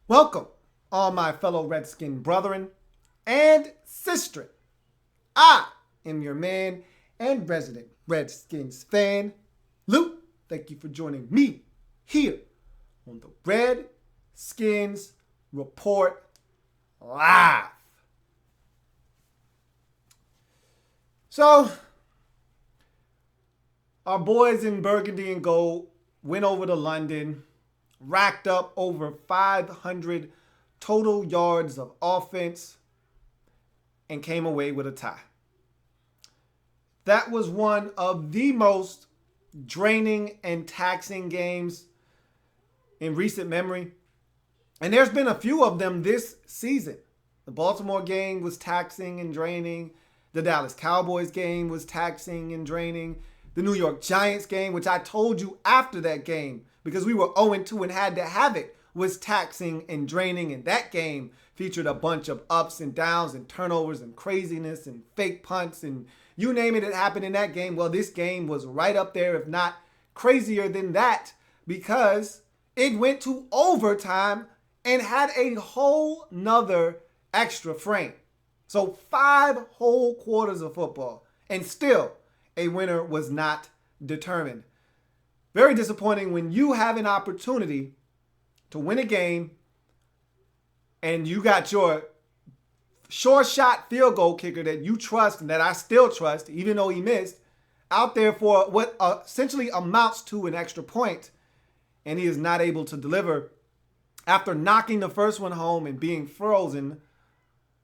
Welcome, all my fellow Redskin brethren and sisterin. I am your man and resident Redskins fan, Lou. Thank you for joining me here on the Redskins Report Live. So, our boys in Burgundy and Gold went over to London, racked up over 500 total yards of offense, and came away with a tie. That was one of the most draining and taxing games in recent memory. And there's been a few of them this season. The Baltimore game was taxing and draining. The Dallas Cowboys game was taxing and draining. The New York Giants game, which I told you after that game, because we were 0-2 and had to have it, was taxing and draining. And that game featured a bunch of ups and downs and turnovers and craziness and fake punts and you name it, it happened in that game. Well, this game was right up there, if not crazier than that, because it went to overtime and had a whole nother extra frame. So 5 whole quarters of football, and still a winner was not determined. Very disappointing when you have an opportunity to win a game and you got your sure shot field goal kicker that you trust and that I still trust, even though he missed, out there for what essentially amounts to an extra point, and he is not able to deliver after knocking the first one home and being frozen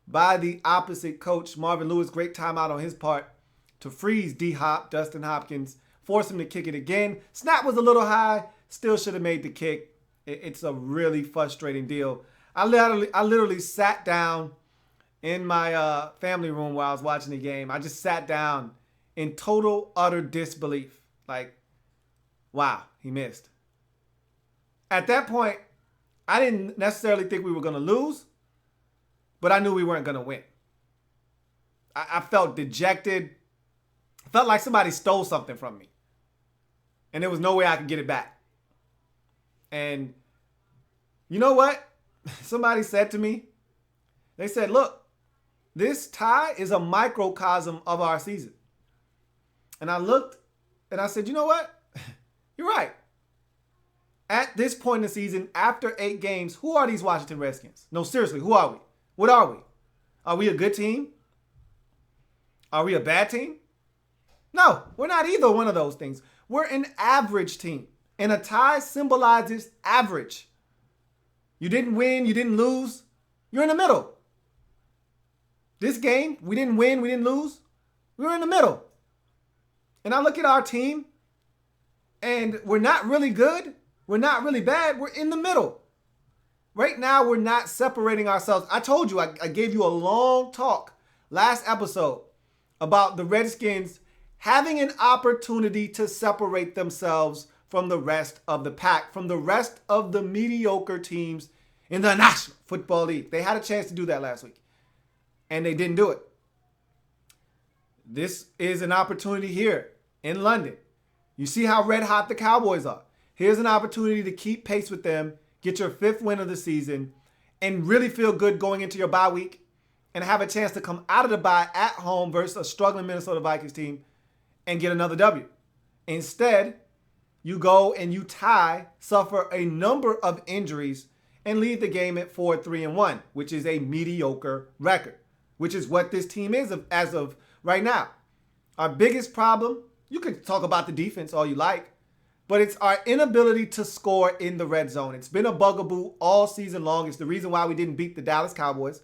by the opposite coach. Marvin Lewis, great timeout on his part to freeze D-Hop, Dustin Hopkins, force him to kick it again. Snap was a little high, still should have made the kick. It's a really frustrating deal. I literally sat down in my family room while I was watching the game. I just sat down in total, utter disbelief. Like, wow, he missed. At that point, I didn't necessarily think we were going to lose, but I knew we weren't going to win. I felt dejected. I felt like somebody stole something from me, and there was no way I could get it back. And you know what? Somebody said to me, they said, look, this tie is a microcosm of our season. And I looked and I said, you know what? You're right. At this point in the season, after 8 games, who are these Washington Redskins? No, seriously, who are we? What are we? Are we a good team? Are we a bad team? No, we're not either one of those things. We're an average team. And a tie symbolizes average. You didn't win, you didn't lose. You're in the middle. This game, we didn't win, we didn't lose. We were in the middle. And I look at our team, and we're not really good. We're not really bad. We're in the middle. Right now, we're not separating ourselves. I told you, I gave you a long talk last episode about the Redskins having an opportunity to separate themselves from the rest of the pack, from the rest of the mediocre teams in the National Football League. They had a chance to do that last week, and they didn't do it. This is an opportunity here in London. You see how red hot the Cowboys are. Here's an opportunity to keep pace with them, get your 5th win of the season, and really feel good going into your bye week and have a chance to come out of the bye at home versus a struggling Minnesota Vikings team and get another W. Instead, you go and you tie, suffer a number of injuries, and leave the game at 4-3-1, which is a mediocre record, which is what this team is as of right now. Our biggest problem, you can talk about the defense all you like, but it's our inability to score in the red zone. It's been a bugaboo all season long. It's the reason why we didn't beat the Dallas Cowboys.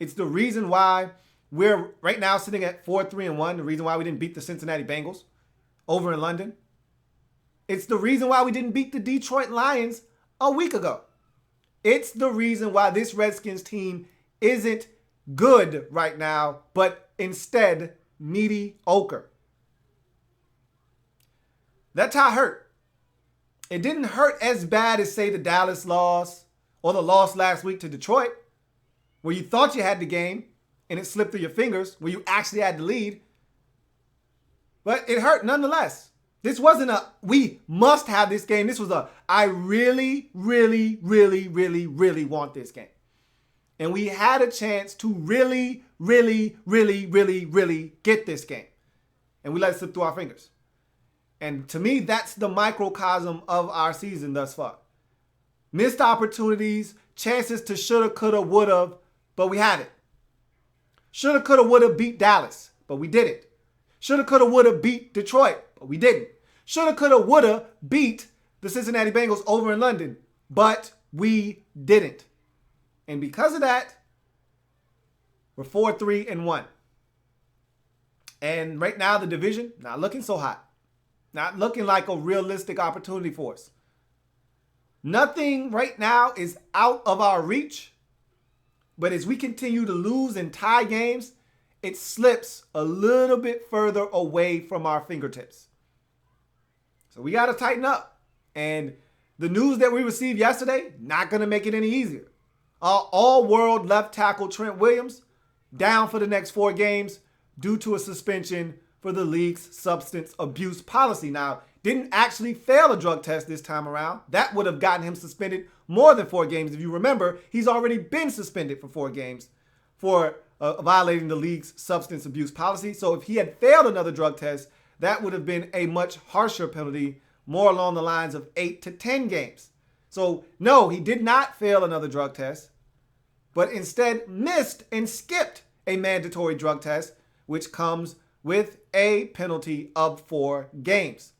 It's the reason why we're right now sitting at 4-3-1, the reason why we didn't beat the Cincinnati Bengals over in London. It's the reason why we didn't beat the Detroit Lions a week ago. It's the reason why this Redskins team isn't good right now, but instead mediocre. That tie hurt. It didn't hurt as bad as, say, the Dallas loss or the loss last week to Detroit, where you thought you had the game and it slipped through your fingers, where you actually had the lead. But it hurt nonetheless. This wasn't a, we must have this game. This was a, I really, really, really, really, really want this game. And we had a chance to really, really, really, really, really get this game. And we let it slip through our fingers. And to me, that's the microcosm of our season thus far. Missed opportunities, chances to shoulda, coulda, woulda, but we had it. Shoulda, coulda, woulda beat Dallas, but we didn't. Shoulda, coulda, woulda beat Detroit, but we didn't. Shoulda, coulda, woulda beat the Cincinnati Bengals over in London, but we didn't. And because of that, we're 4-3-1. And right now, the division, not looking so hot. Not looking like a realistic opportunity for us. Nothing right now is out of our reach. But as we continue to lose and tie games, it slips a little bit further away from our fingertips. So we got to tighten up. And the news that we received yesterday, not going to make it any easier. All-world left tackle Trent Williams down for the next 4 games due to a suspension for the league's substance abuse policy. Now, didn't actually fail a drug test this time around. That would have gotten him suspended more than 4 games. If you remember, he's already been suspended for 4 games for violating the league's substance abuse policy. So if he had failed another drug test, that would have been a much harsher penalty, more along the lines of 8 to 10 games. So no, he did not fail another drug test, but instead missed and skipped a mandatory drug test, which comes with a penalty of 4 games.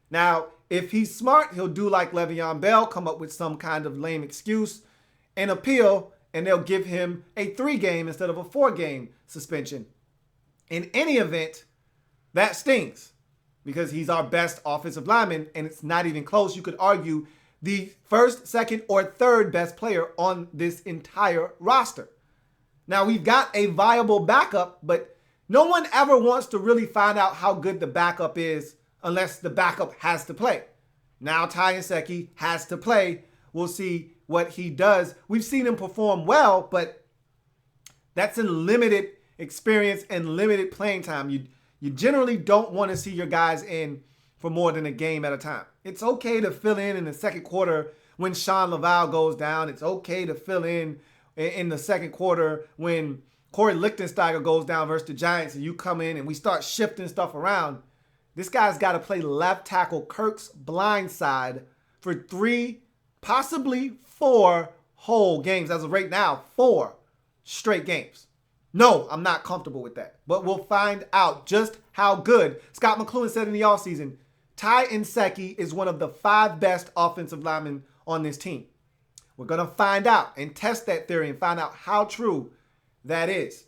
Now, if he's smart, he'll do like Le'Veon Bell, come up with some kind of lame excuse and appeal, and they'll give him a 3-game instead of a 4-game suspension. In any event, that stings because he's our best offensive lineman, and it's not even close. You could argue the first, second, or third best player on this entire roster. Now, we've got a viable backup, but no one ever wants to really find out how good the backup is unless the backup has to play. Now Ty Nsekhe has to play. We'll see what he does. We've seen him perform well, but that's in limited experience and limited playing time. You generally don't want to see your guys in for more than a game at a time. It's okay to fill in the second quarter when Sean Laval goes down. It's okay to fill in the second quarter when Corey Lichtensteiger goes down versus the Giants and you come in and we start shifting stuff around. This guy's got to play left tackle Kirk's blind side for 3, possibly 4 whole games. As of right now, 4 straight games. No, I'm not comfortable with that. But we'll find out just how good. Scott McCloughan said in the offseason, Ty Nsekhe is one of the 5 best offensive linemen on this team. We're going to find out and test that theory and find out how true that is.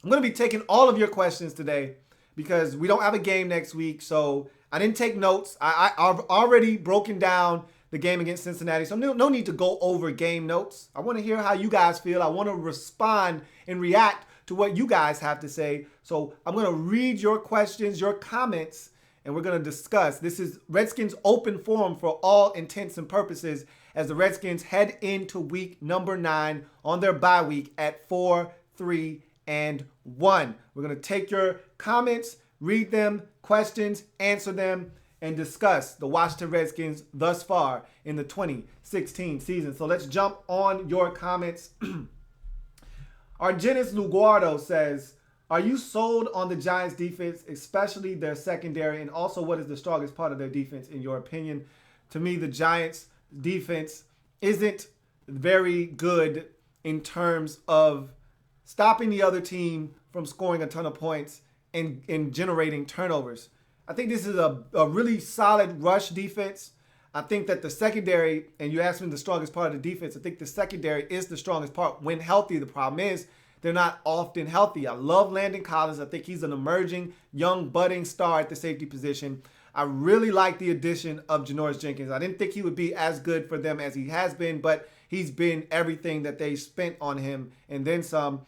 I'm going to be taking all of your questions today because we don't have a game next week. So I didn't take notes. I've already broken down the game against Cincinnati. So no need to go over game notes. I want to hear how you guys feel. I want to respond and react to what you guys have to say. So I'm going to read your questions, your comments, and we're going to discuss. This is Redskins open forum for all intents and purposes as the Redskins head into week number 9 on their bye week at 4-3-1. We're going to take your comments, read them, questions, answer them, and discuss the Washington Redskins thus far in the 2016 season. So let's jump on your comments. Argenis Luguardo says, are you sold on the Giants defense, especially their secondary? And also, what is the strongest part of their defense in your opinion? To me, the Giants defense isn't very good in terms of stopping the other team from scoring a ton of points and generating turnovers. I think this is a really solid rush defense. I think that the secondary, and you asked me the strongest part of the defense, I think the secondary is the strongest part when healthy. The problem is they're not often healthy. I love Landon Collins. I think he's an emerging, young, budding star at the safety position. I really like the addition of Janoris Jenkins. I didn't think he would be as good for them as he has been, but he's been everything that they spent on him and then some.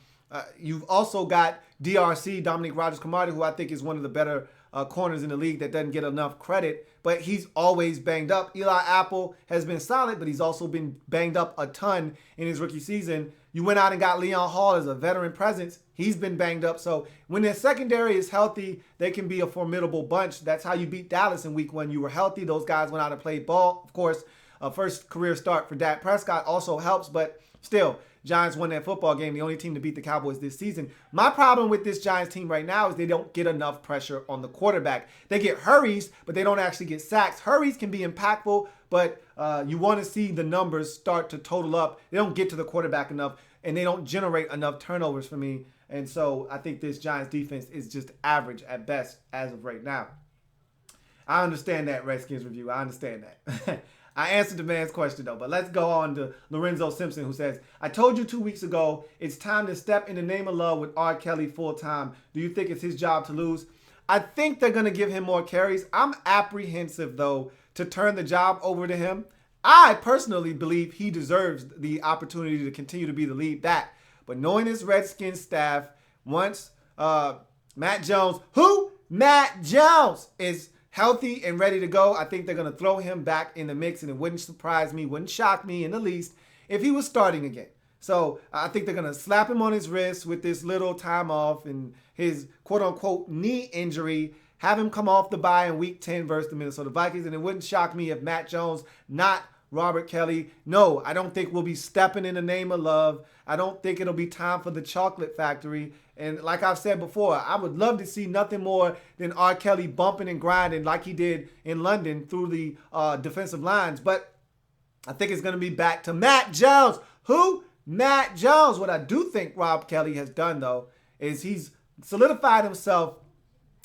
You've also got DRC, Dominique Rodgers-Cromartie, who I think is one of the better corners in the league that doesn't get enough credit, but he's always banged up. Eli Apple has been solid, but he's also been banged up a ton in his rookie season. You went out and got Leon Hall as a veteran presence. He's been banged up. So when their secondary is healthy, they can be a formidable bunch. That's how you beat Dallas in week 1. You were healthy. Those guys went out and played ball. Of course, a first career start for Dak Prescott also helps, but still, Giants won that football game, the only team to beat the Cowboys this season. My problem with this Giants team right now is they don't get enough pressure on the quarterback. They get hurries, but they don't actually get sacks. Hurries can be impactful, but you want to see the numbers start to total up. They don't get to the quarterback enough, and they don't generate enough turnovers for me. And so I think this Giants defense is just average at best as of right now. I understand that, Redskins Review. I understand that. I answered the man's question, though. But let's go on to Lorenzo Simpson, who says, I told you 2 weeks ago, it's time to step in the name of love with R. Kelly full-time. Do you think it's his job to lose? I think they're going to give him more carries. I'm apprehensive, though, to turn the job over to him. I personally believe he deserves the opportunity to continue to be the lead back. But knowing this Redskins staff, once Matt Jones is healthy and ready to go, I think they're going to throw him back in the mix, and it wouldn't surprise me, wouldn't shock me in the least if he was starting again. So I think they're going to slap him on his wrist with this little time off and his quote-unquote knee injury, have him come off the bye in Week 10 versus the Minnesota Vikings, and it wouldn't shock me if Matt Jones, not Robert Kelly. No, I don't think we'll be stepping in the name of love. I don't think it'll be time for the chocolate factory. And like I've said before, I would love to see nothing more than R. Kelly bumping and grinding like he did in London through the defensive lines. But I think it's going to be back to Matt Jones. Who? Matt Jones. What I do think Rob Kelly has done, though, is he's solidified himself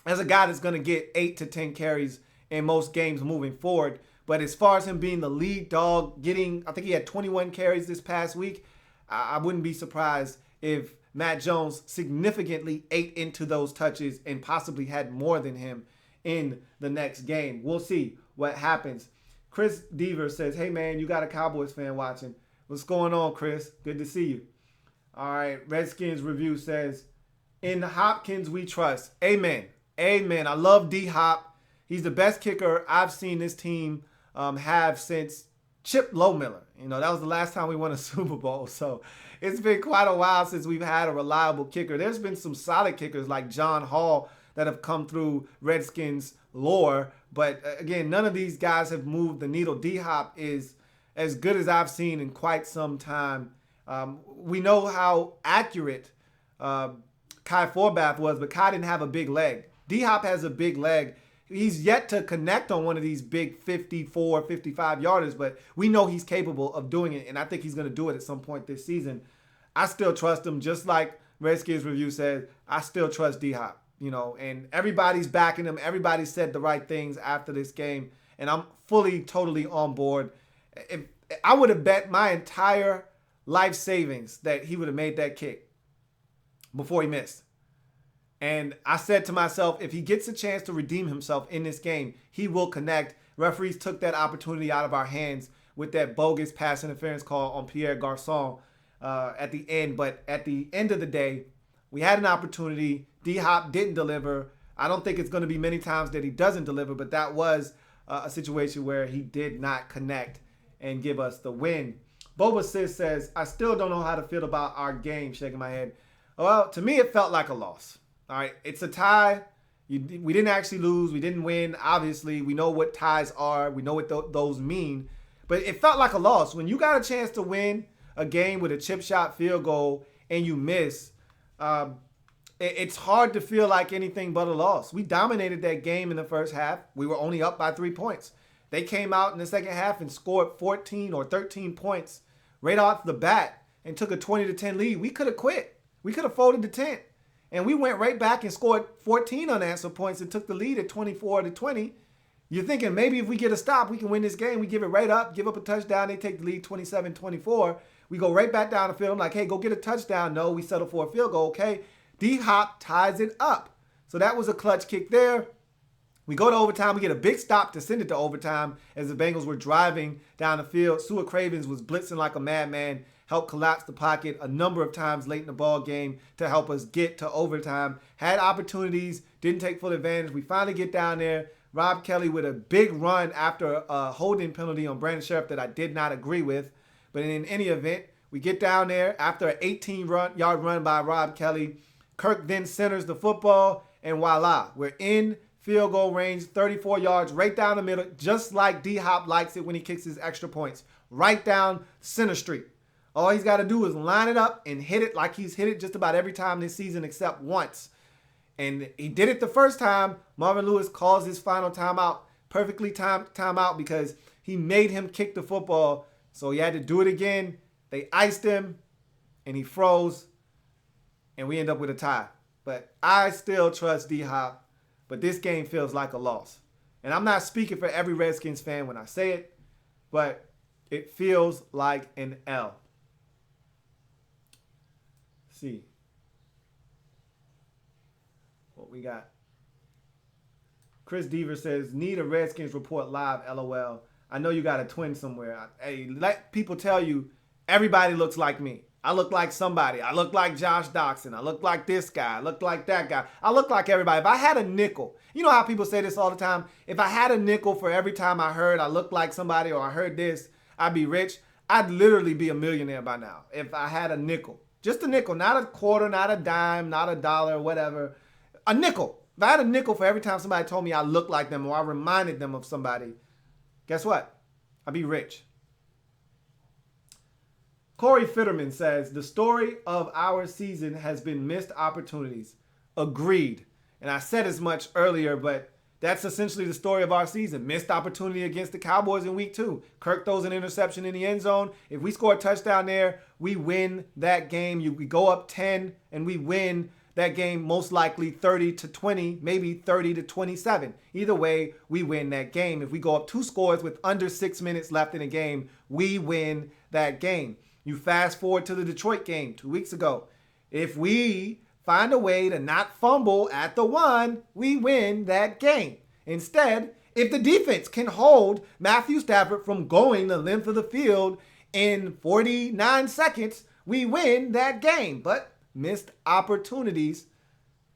as a guy that's going to get 8 to 10 carries in most games moving forward. But as far as him being the lead dog, I think he had 21 carries this past week, I wouldn't be surprised if Matt Jones significantly ate into those touches and possibly had more than him in the next game. We'll see what happens. Chris Deaver says, hey, man, you got a Cowboys fan watching. What's going on, Chris? Good to see you. All right, Redskins Review says, in Hopkins we trust. Amen. Amen. I love D-Hop. He's the best kicker I've seen this team have since Chip Lowmiller. That was the last time we won a Super Bowl. So it's been quite a while since we've had a reliable kicker. There's been some solid kickers like John Hall that have come through Redskins lore. But again, none of these guys have moved the needle. D-Hop is as good as I've seen in quite some time. We know how accurate Kai Forbath was, but Kai didn't have a big leg. D-Hop has a big leg. He's yet to connect on one of these big 54, 55 yarders, but we know he's capable of doing it, and I think he's going to do it at some point this season. I still trust him, just like Redskins Review said. I still trust D-Hop, and everybody's backing him. Everybody said the right things after this game, and I'm fully, totally on board. If I would have bet my entire life savings that he would have made that kick before he missed. And I said to myself, if he gets a chance to redeem himself in this game, he will connect. Referees took that opportunity out of our hands with that bogus pass interference call on Pierre Garçon at the end. But at the end of the day, we had an opportunity. D-Hop didn't deliver. I don't think it's going to be many times that he doesn't deliver, but that was a situation where he did not connect and give us the win. Boba Sis says, I still don't know how to feel about our game, shaking my head. Well, to me, it felt like a loss. All right, it's a tie. We didn't actually lose. We didn't win. Obviously, we know what ties are. We know what those mean. But it felt like a loss. When you got a chance to win a game with a chip shot field goal and you miss, it's hard to feel like anything but a loss. We dominated that game in the first half. We were only up by 3 points. They came out in the second half and scored 14 or 13 points right off the bat and took a 20-10 lead. We could have quit. We could have folded the tent. And we went right back and scored 14 unanswered points and took the lead at 24-20. You're thinking maybe if we get a stop, we can win this game. We give it right up, give up a touchdown. They take the lead 27-24. We go right back down the field. I'm like, hey, go get a touchdown. No, we settle for a field goal. Okay. D-Hop ties it up. So that was a clutch kick there. We go to overtime. We get a big stop to send it to overtime as the Bengals were driving down the field. Sua Cravens was blitzing like a madman, helped collapse the pocket a number of times late in the ball game to help us get to overtime. Had opportunities, didn't take full advantage. We finally get down there. Rob Kelly with a big run after a holding penalty on Brandon Sheriff that I did not agree with. But in any event, We get down there after an 18-yard run by Rob Kelly. Kirk then centers the football, and voila, we're in field goal range, 34 yards, right down the middle, just like D-Hop likes it when he kicks his extra points. Right down center street. All he's got to do is line it up and hit it like he's hit it just about every time this season except once. And he did it the first time. Marvin Lewis calls his final timeout, perfectly timed timeout, because he made him kick the football. So he had to do it again. They iced him, and he froze, and we end up with a tie. But I still trust D-Hop, but this game feels like a loss. And I'm not speaking for every Redskins fan when I say it, but it feels like an L. Let's see what we got. Chris Deaver says, need a Redskins report live, LOL. I know you got a twin somewhere. Hey, let people tell you, everybody looks like me. I look like somebody. I look like Josh Doxson. I look like this guy. I look like that guy. I look like everybody. If I had a nickel, you know how people say this all the time? If I had a nickel for every time I heard I look like somebody or I heard this, I'd be rich. I'd literally be a millionaire by now if I had a nickel. Just a nickel, not a quarter, not a dime, not a dollar, whatever. A nickel. If I had a nickel for every time somebody told me I looked like them or I reminded them of somebody, guess what? I'd be rich. Corey Fitterman says, the story of our season has been missed opportunities. Agreed. And I said as much earlier, but that's essentially the story of our season. Missed opportunity against the Cowboys in week 2. Kirk throws an interception in the end zone. If we score a touchdown there, we win that game. We go up 10 and we win that game, most likely 30-20, maybe 30-27. Either way, we win that game. If we go up 2 scores with under 6 minutes left in the game, we win that game. You fast forward to the Detroit game 2 weeks ago. If we find a way to not fumble at the 1, we win that game. Instead, if the defense can hold Matthew Stafford from going the length of the field in 49 seconds, we win that game. But missed opportunities,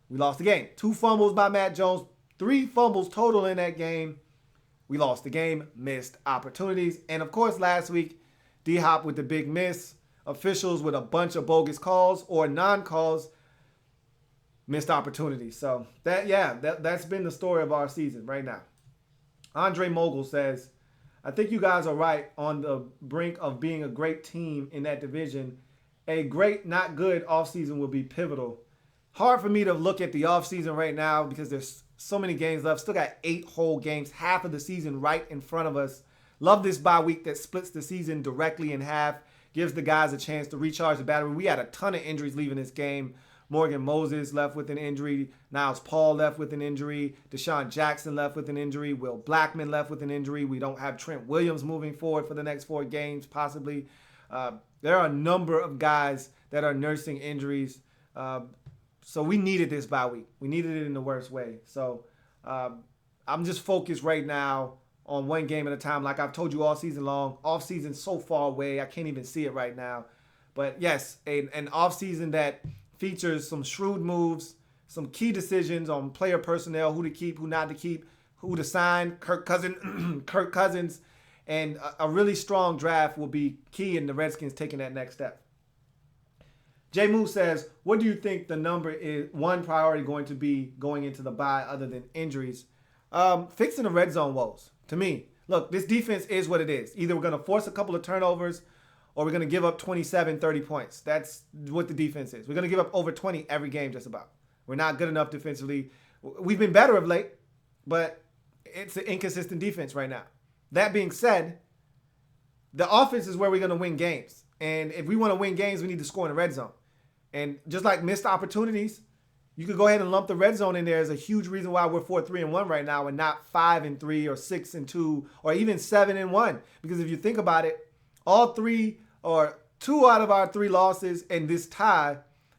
we lost the game. 2 fumbles by Matt Jones, 3 fumbles total in that game. We lost the game, missed opportunities. And of course, last week, D-Hop with the big miss, officials with a bunch of bogus calls or non-calls, missed opportunities. So that's been the story of our season right now. Andre Mogul says, I think you guys are right on the brink of being a great team in that division. A great, not good offseason will be pivotal. Hard for me to look at the offseason right now because there's so many games left. Still got 8 whole games, half of the season right in front of us. Love this bye week that splits the season directly in half, gives the guys a chance to recharge the battery. We had a ton of injuries leaving this game. Morgan Moses left with an injury. Niles Paul left with an injury. Deshaun Jackson left with an injury. Will Blackman left with an injury. We don't have Trent Williams moving forward for the next 4 games, possibly. There are a number of guys that are nursing injuries. So we needed this bye week. We needed it in the worst way. So I'm just focused right now on one game at a time. Like I've told you all season long, off season so far away, I can't even see it right now. But yes, an off season that features some shrewd moves, some key decisions on player personnel, who to keep, who not to keep, who to sign, Kirk Cousins, and a really strong draft will be key in the Redskins taking that next step. Jay Moose says, what do you think the number is, 1 priority going to be going into the bye other than injuries? Fixing the red zone woes. To me, look, this defense is what it is. Either we're going to force a couple of turnovers or we're going to give up 27, 30 points. That's what the defense is. We're going to give up over 20 every game just about. We're not good enough defensively. We've been better of late, but it's an inconsistent defense right now. That being said, the offense is where we're going to win games. And if we want to win games, we need to score in the red zone. And just like missed opportunities, you could go ahead and lump the red zone in there as a huge reason why we're 4-3-1 right now and not 5-3 or 6-2 or even 7-1. Because if you think about it, all 3 or 2 out of our 3 losses and this tie,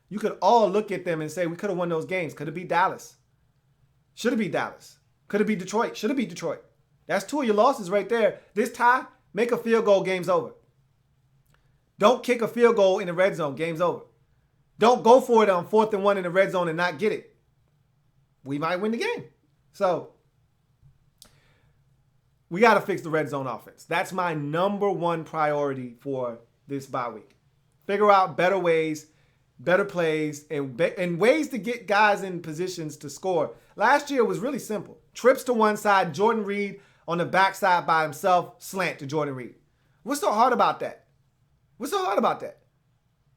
you could all look at them and say we could have won those games. Could it be Dallas? Should it be Dallas? Could it be Detroit? Should it be Detroit? That's 2 of your losses right there. This tie, make a field goal, game's over. Don't kick a field goal in the red zone, game's over. Don't go for it on 4th and 1 in the red zone and not get it. We might win the game. So we got to fix the red zone offense. That's my number 1 priority for this bye week. Figure out better ways, better plays, and ways to get guys in positions to score. Last year was really simple. Trips to one side, Jordan Reed on the backside by himself, slant to Jordan Reed. What's so hard about that? What's so hard about that?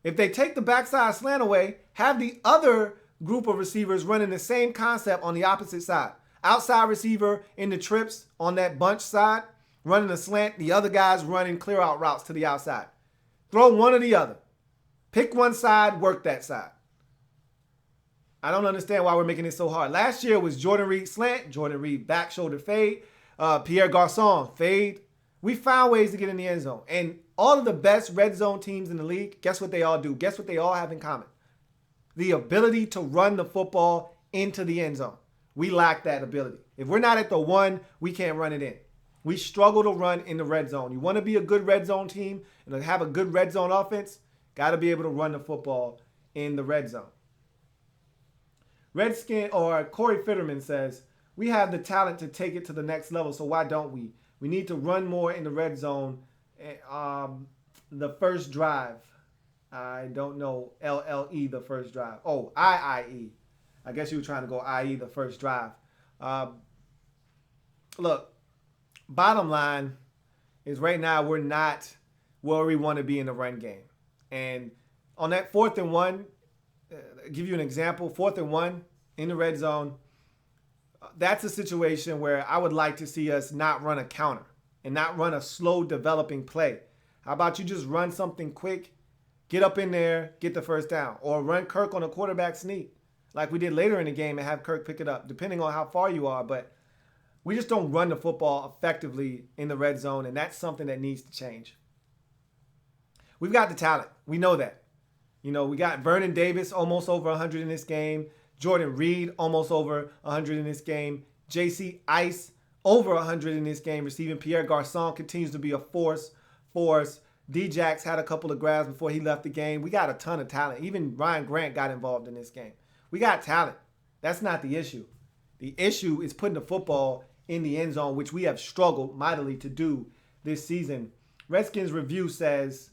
If they take the backside slant away, have the other group of receivers running the same concept on the opposite side. Outside receiver in the trips on that bunch side, running a slant, the other guys running clear out routes to the outside. Throw one or the other. Pick one side, work that side. I don't understand why we're making it so hard. Last year was Jordan Reed slant, Jordan Reed back shoulder fade, Pierre Garçon fade. We found ways to get in the end zone. And all of the best red zone teams in the league, guess what they all do? Guess what they all have in common? The ability to run the football into the end zone. We lack that ability. If we're not at the one, we can't run it in. We struggle to run in the red zone. You want to be a good red zone team and have a good red zone offense, got to be able to run the football in the red zone. Redskin or Corey Fitterman says, we have the talent to take it to the next level, so why don't we? We need to run more in the red zone. The first drive. I don't know. LLE, the first drive. Oh, IIE. I guess you were trying to go IE, the first drive. Look, bottom line is right now we're not where we want to be in the run game. And on that 4th and 1, give you an example, 4th and 1 in the red zone, that's a situation where I would like to see us not run a counter and not run a slow developing play. How about you just run something quick, get up in there, get the first down, or run Kirk on a quarterback sneak like we did later in the game and have Kirk pick it up, depending on how far you are. But we just don't run the football effectively in the red zone, and that's something that needs to change. We've got the talent. We know that. You know, we got Vernon Davis almost over 100 in this game. Jordan Reed almost over 100 in this game. J.C. Ice over 100 in this game receiving. Pierre Garçon continues to be a force. D-Jax had a couple of grabs before he left the game. We got a ton of talent. Even Ryan Grant got involved in this game. We got talent. That's not the issue. The issue is putting the football in the end zone, which we have struggled mightily to do this season. Redskins Review says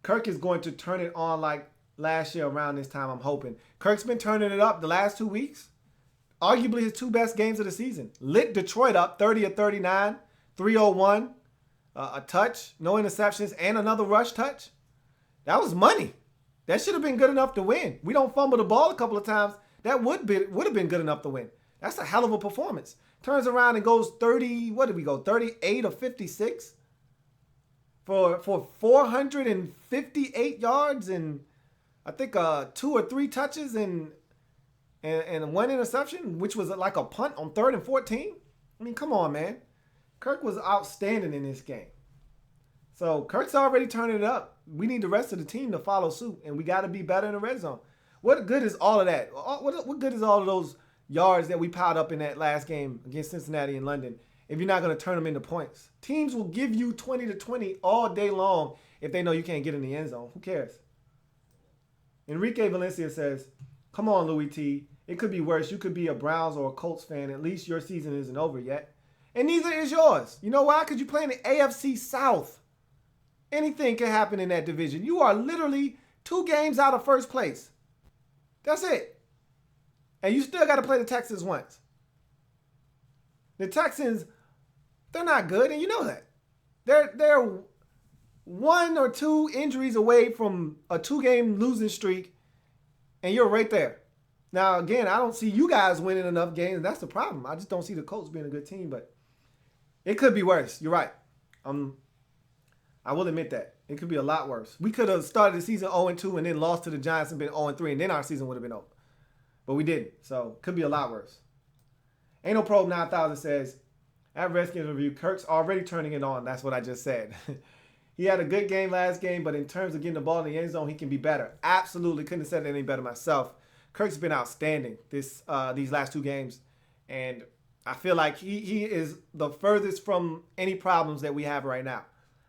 Kirk is going to turn it on like last year around this time, I'm hoping. Kirk's been turning it up the last 2 weeks. Arguably his 2 best games of the season. Lit Detroit up 30 of 39, 301, a touch, no interceptions, and another rush touch. That was money. That should have been good enough to win. We don't fumble the ball a couple of times. That would have been good enough to win. That's a hell of a performance. Turns around and goes 38 of 56 for 458 yards and I think 2 or 3 touches and 1 interception, which was like a punt on 3rd and 14. I mean, come on, man. Kirk was outstanding in this game. So Kirk's already turning it up. We need the rest of the team to follow suit, and we got to be better in the red zone. What good is all of that? What good is all of those yards that we piled up in that last game against Cincinnati and London if you're not going to turn them into points? Teams will give you 20 to 20 all day long if they know you can't get in the end zone. Who cares? Enrique Valencia says, come on, Louie T. It could be worse. You could be a Browns or a Colts fan. At least your season isn't over yet. And neither is yours. You know why? Because you play in the AFC South. Anything can happen in that division. You are literally 2 games out of first place. That's it. And you still got to play the Texans once. The Texans, they're not good, and you know that. They're 1 or 2 injuries away from a 2-game losing streak, and you're right there. Now, again, I don't see you guys winning enough games. That's the problem. I just don't see the Colts being a good team, but it could be worse. You're right. I will admit that. It could be a lot worse. We could have started the season 0-2 and then lost to the Giants and been 0-3, and then our season would have been over. But we didn't, so it could be a lot worse. Ain't No Probe 9000 says, at Redskins Review, Kirk's already turning it on. That's what I just said. He had a good game last game, but in terms of getting the ball in the end zone, he can be better. Absolutely. Couldn't have said it any better myself. Kirk's been outstanding these last 2 games, and I feel like he is the furthest from any problems that we have right now.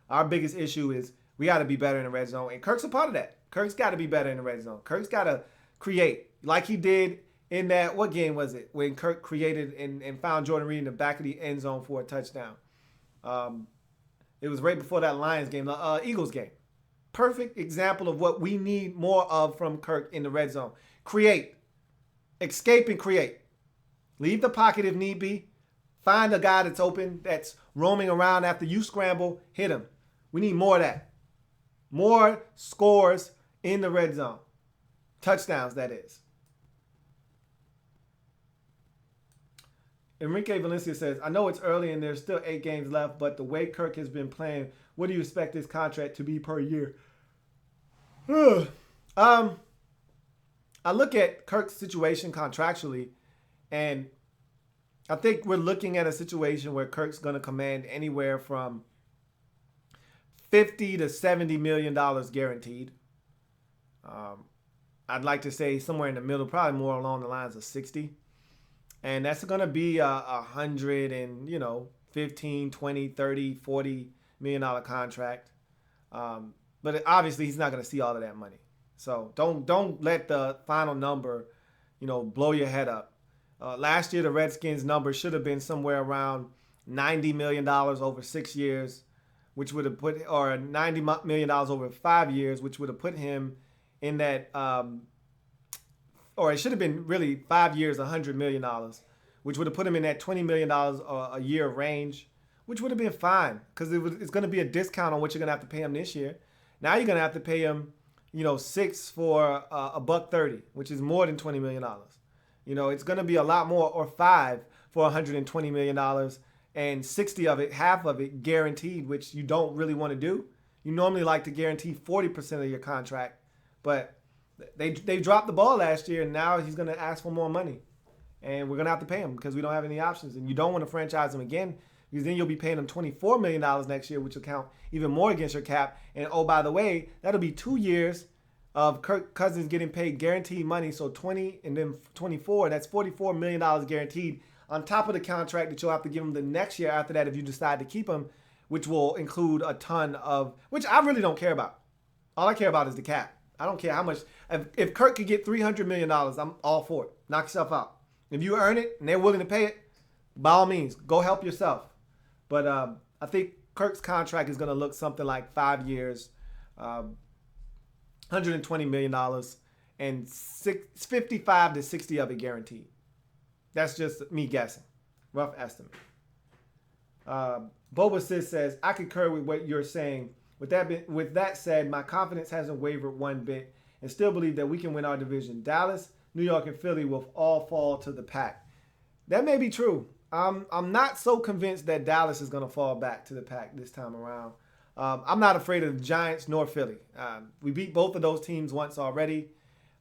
Our biggest issue is we got to be better in the red zone, and Kirk's a part of that. Kirk's got to be better in the red zone. Kirk's got to create like he did in that, what game was it, when Kirk created and found Jordan Reed in the back of the end zone for a touchdown. It was right before that Lions game, the Eagles game. perfect example of what we need more of from Kirk in the red zone. Create. Escape and create. Leave the pocket if need be. Find a guy that's open, that's roaming around after you scramble. Hit him. We need more of that. More scores in the red zone. Touchdowns, that is. Enrique Valencia says, I know it's early and there's still 8 games left, but the way Kirk has been playing, what do you expect his contract to be per year? I look at Kirk's situation contractually, and I think we're looking at a situation where Kirk's going to command anywhere from $50 to $70 million guaranteed. I'd like to say somewhere in the middle, probably more along the lines of 60. And that's going to be a 100 and, 15, 20, 30, 40 million dollar contract. But obviously he's not going to see all of that money. So don't let the final number, blow your head up. Last year, the Redskins number should have been somewhere around $90 million over 6 years, which would have put, or $90 million over 5 years, which would have put him in that, or it should have been really 5 years, $100 million, which would have put him in that $20 million a year range, which would have been fine because it's going to be a discount on what you're going to have to pay him this year. Now you're going to have to pay him, $6 for $1.30, which is more than $20 million. It's going to be a lot more, or $5 for $120 million, and 60 of it, half of it guaranteed, which you don't really want to do. You normally like to guarantee 40% of your contract, but they dropped the ball last year, and now he's going to ask for more money. And we're going to have to pay him because we don't have any options. And you don't want to franchise him again because then you'll be paying him $24 million next year, which will count even more against your cap. And, oh, by the way, that'll be 2 years of Kirk Cousins getting paid guaranteed money. So 20 and then 24, that's $44 million guaranteed on top of the contract that you'll have to give him the next year after that if you decide to keep him, which will include a ton of, which I really don't care about. All I care about is the cap. I don't care how much. If Kirk could get $300 million, I'm all for it. Knock yourself out. If you earn it and they're willing to pay it, by all means, go help yourself. But I think Kirk's contract is going to look something like 5 years, $120 million, and 55 to 60 of it guaranteed. That's just me guessing. Rough estimate. Boba Sis says, I concur with what you're saying. With that said, my confidence hasn't wavered one bit and still believe that we can win our division. Dallas, New York, and Philly will all fall to the pack. That may be true. I'm not so convinced that Dallas is going to fall back to the pack this time around. I'm not afraid of the Giants nor Philly. We beat both of those teams once already.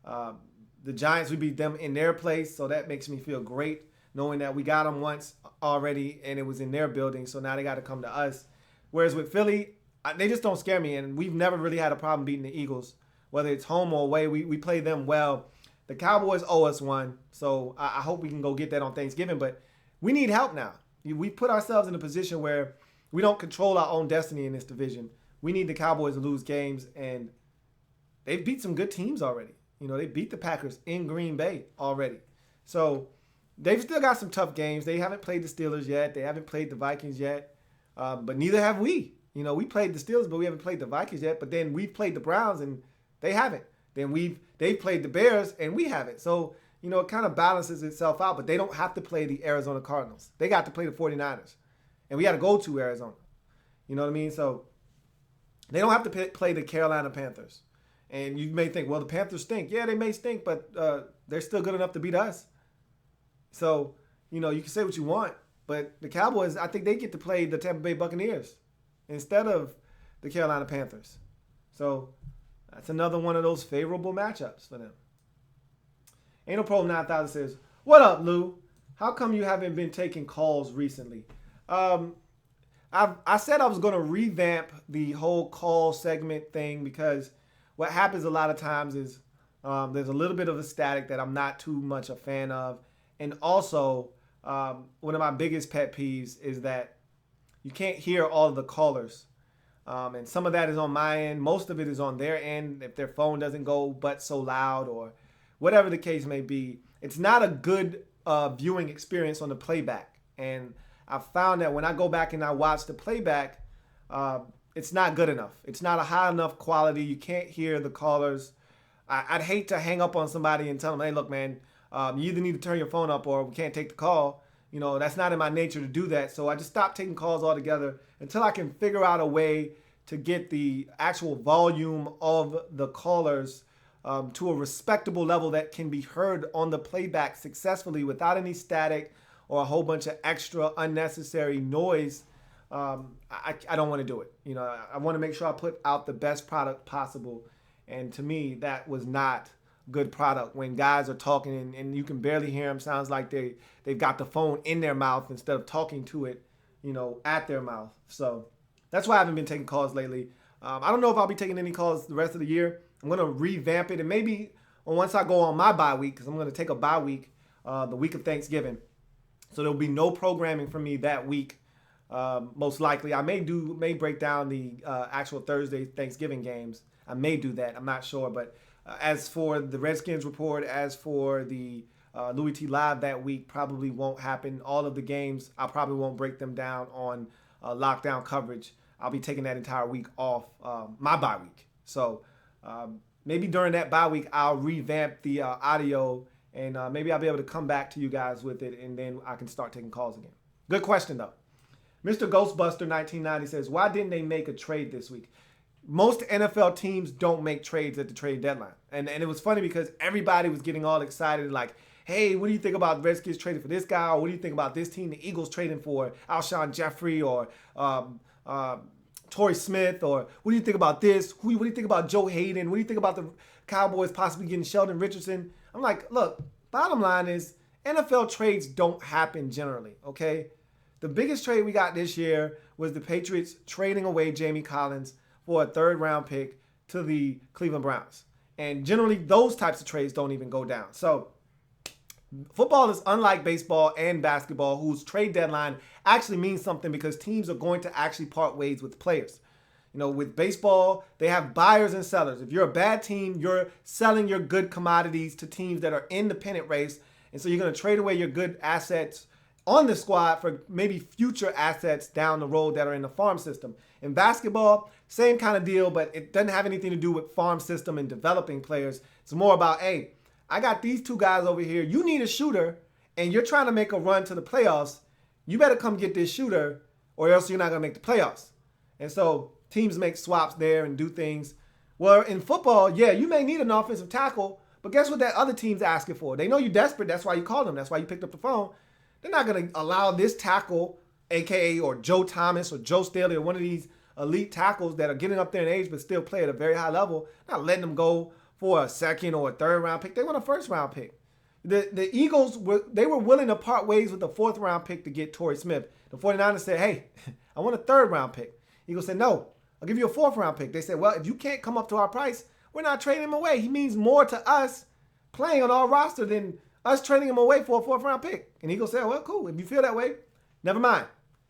The Giants, we beat them in their place, so that makes me feel great knowing that we got them once already and it was in their building, so now they got to come to us. Whereas with Philly, they just don't scare me, and we've never really had a problem beating the Eagles, whether it's home or away. We play them well. The Cowboys owe us one, so I hope we can go get that on Thanksgiving, but we need help now. We put ourselves in a position where we don't control our own destiny in this division. We need the Cowboys to lose games, and they've beat some good teams already. They beat the Packers in Green Bay already. So they've still got some tough games. They haven't played the Steelers yet. They haven't played the Vikings yet, but neither have we. We played the Steelers, but we haven't played the Vikings yet. But then we've played the Browns, and they haven't. Then they've played the Bears, and we haven't. So, it kind of balances itself out. But they don't have to play the Arizona Cardinals. They got to play the 49ers. And we got to go to Arizona. You know what I mean? So they don't have to play the Carolina Panthers. And you may think, well, the Panthers stink. Yeah, they may stink, but they're still good enough to beat us. So, you can say what you want. But the Cowboys, I think they get to play the Tampa Bay Buccaneers instead of the Carolina Panthers. So that's another one of those favorable matchups for them. Ain't No Problem 9000 says, what up, Lou? How come you haven't been taking calls recently? I said I was going to revamp the whole call segment thing because what happens a lot of times is there's a little bit of a static that I'm not too much a fan of. And also, one of my biggest pet peeves is that you can't hear all of the callers. And some of that is on my end. Most of it is on their end if their phone doesn't go but so loud or whatever the case may be. It's not a good viewing experience on the playback. And I found that when I go back and I watch the playback, it's not good enough. It's not a high enough quality. You can't hear the callers. I'd hate to hang up on somebody and tell them, hey, look, man, you either need to turn your phone up or we can't take the call. That's not in my nature to do that. So I just stopped taking calls altogether until I can figure out a way to get the actual volume of the callers to a respectable level that can be heard on the playback successfully without any static or a whole bunch of extra unnecessary noise. I don't want to do it. I want to make sure I put out the best product possible. And to me, that was not good product when guys are talking and you can barely hear them. Sounds like they've got the phone in their mouth instead of talking to it, at their mouth. So that's why I haven't been taking calls lately. I don't know if I'll be taking any calls the rest of the year. I'm going to revamp it. And maybe once I go on my bye week, because I'm going to take a bye week, the week of Thanksgiving. So there'll be no programming for me that week. Most likely. I may break down the actual Thursday Thanksgiving games. I may do that. I'm not sure. But as for the Redskins report, as for the Louie T Live that week, probably won't happen. All of the games, I probably won't break them down on lockdown coverage. I'll be taking that entire week off, my bye week. So maybe during that bye week, I'll revamp the audio and maybe I'll be able to come back to you guys with it and then I can start taking calls again. Good question, though. Mr. Ghostbuster 1990 says, why didn't they make a trade this week? Most NFL teams don't make trades at the trade deadline. And it was funny because everybody was getting all excited like, hey, what do you think about the Redskins trading for this guy? Or what do you think about this team, the Eagles trading for Alshon Jeffrey or Torrey Smith? Or what do you think about this? What do you think about Joe Hayden? What do you think about the Cowboys possibly getting Sheldon Richardson? I'm like, look, bottom line is NFL trades don't happen generally, okay? The biggest trade we got this year was the Patriots trading away Jamie Collins for a third-round pick to the Cleveland Browns. And generally, those types of trades don't even go down. So football is unlike baseball and basketball, whose trade deadline actually means something because teams are going to actually part ways with players. With baseball, they have buyers and sellers. If you're a bad team, you're selling your good commodities to teams that are in the pennant race. And so you're going to trade away your good assets on the squad for maybe future assets down the road that are in the farm system. In basketball, same kind of deal, but it doesn't have anything to do with farm system and developing players. It's more about, hey, I got these two guys over here. You need a shooter, and you're trying to make a run to the playoffs. You better come get this shooter, or else you're not going to make the playoffs. And so teams make swaps there and do things. Well, in football, yeah, you may need an offensive tackle, but guess what that other team's asking for? They know you're desperate. That's why you called them. That's why you picked up the phone. They're not going to allow this tackle, a.k.a. or Joe Thomas or Joe Staley or one of these elite tackles that are getting up there in age but still play at a very high level, not letting them go for a second or a third-round pick. They want a first-round pick. The Eagles, were willing to part ways with the fourth-round pick to get Torrey Smith. The 49ers said, hey, I want a third-round pick. Eagles said, no, I'll give you a fourth-round pick. They said, well, if you can't come up to our price, we're not trading him away. He means more to us playing on our roster than us trading him away for a fourth-round pick. And Eagles said, well, cool. If you feel that way, never mind.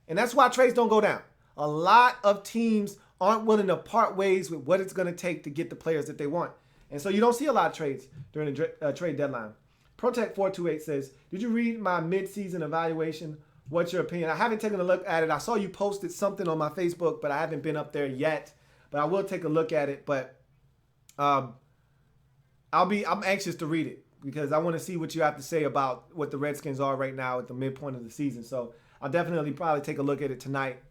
And that's why trades don't go down. A lot of teams aren't willing to part ways with what it's going to take to get the players that they want. And so you don't see a lot of trades during the trade deadline. Protect428 says, did you read my mid-season evaluation? What's your opinion? I haven't taken a look at it. I saw you posted something on my Facebook, but I haven't been up there yet. But I will take a look at it. But I'm anxious to read it because I want to see what you have to say about what the Redskins are right now at the midpoint of the season. So I'll definitely probably take a look at it tonight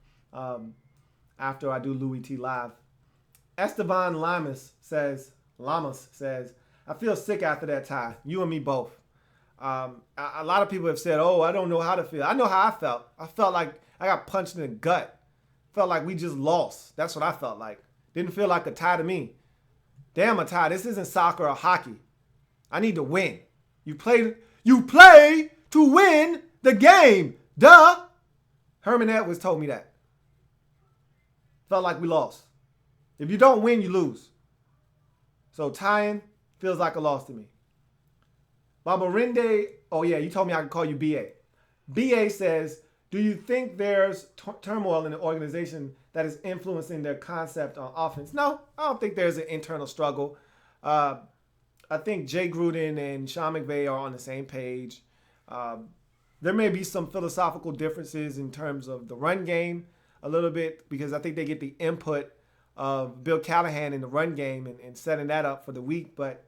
after I do Louie T Live. Esteban Lamas says, I feel sick after that tie. You and me both. A lot of people have said, oh, I don't know how to feel. I know how I felt. I felt like I got punched in the gut. Felt like we just lost. That's what I felt like. Didn't feel like a tie to me. Damn, a tie. This isn't soccer or hockey. I need to win. You play to win the game. Duh. Herman Edwards told me that. Felt like we lost. If you don't win, you lose. So tying feels like a loss to me. Baba Rinde, oh yeah, you told me I could call you BA. BA says, do you think there's turmoil in the organization that is influencing their concept on offense? No, I don't think there's an internal struggle. I think Jay Gruden and Sean McVay are on the same page. There may be some philosophical differences in terms of the run game a little bit because I think they get the input of Bill Callahan in the run game and setting that up for the week. But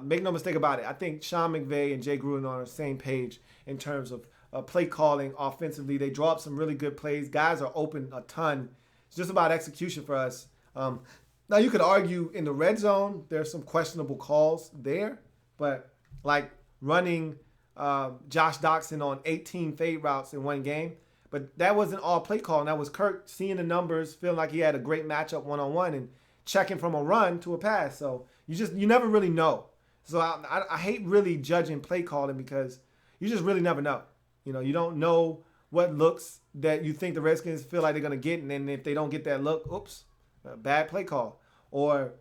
make no mistake about it. I think Sean McVay and Jay Gruden are on the same page in terms of play calling offensively. They draw up some really good plays. Guys are open a ton. It's just about execution for us. Now, you could argue in the red zone, there's some questionable calls there. But like running Josh Doxson on 18 fade routes in one game. But that wasn't all play calling. That was Kirk seeing the numbers, feeling like he had a great matchup one-on-one and checking from a run to a pass. So you never really know. So I hate really judging play calling because you just really never know. You don't know what looks that you think the Redskins feel like they're going to get. And then if they don't get that look, oops, bad play call. Or,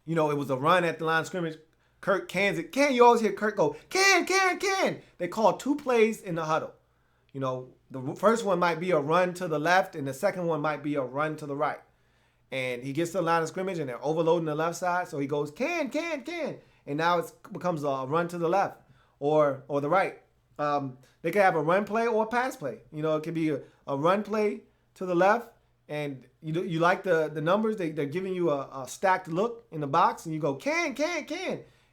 it was a run at the line of scrimmage. Kirk cans it. You always hear Kirk go, can. They call 2 plays in the huddle. The first one might be a run to the left and the second one might be a run to the right. And he gets to the line of scrimmage and they're overloading the left side. So he goes, can. And now it becomes a run to the left or the right. They could have a run play or a pass play. It could be a run play to the left. And you like the numbers. They're giving you a stacked look in the box. And you go, can.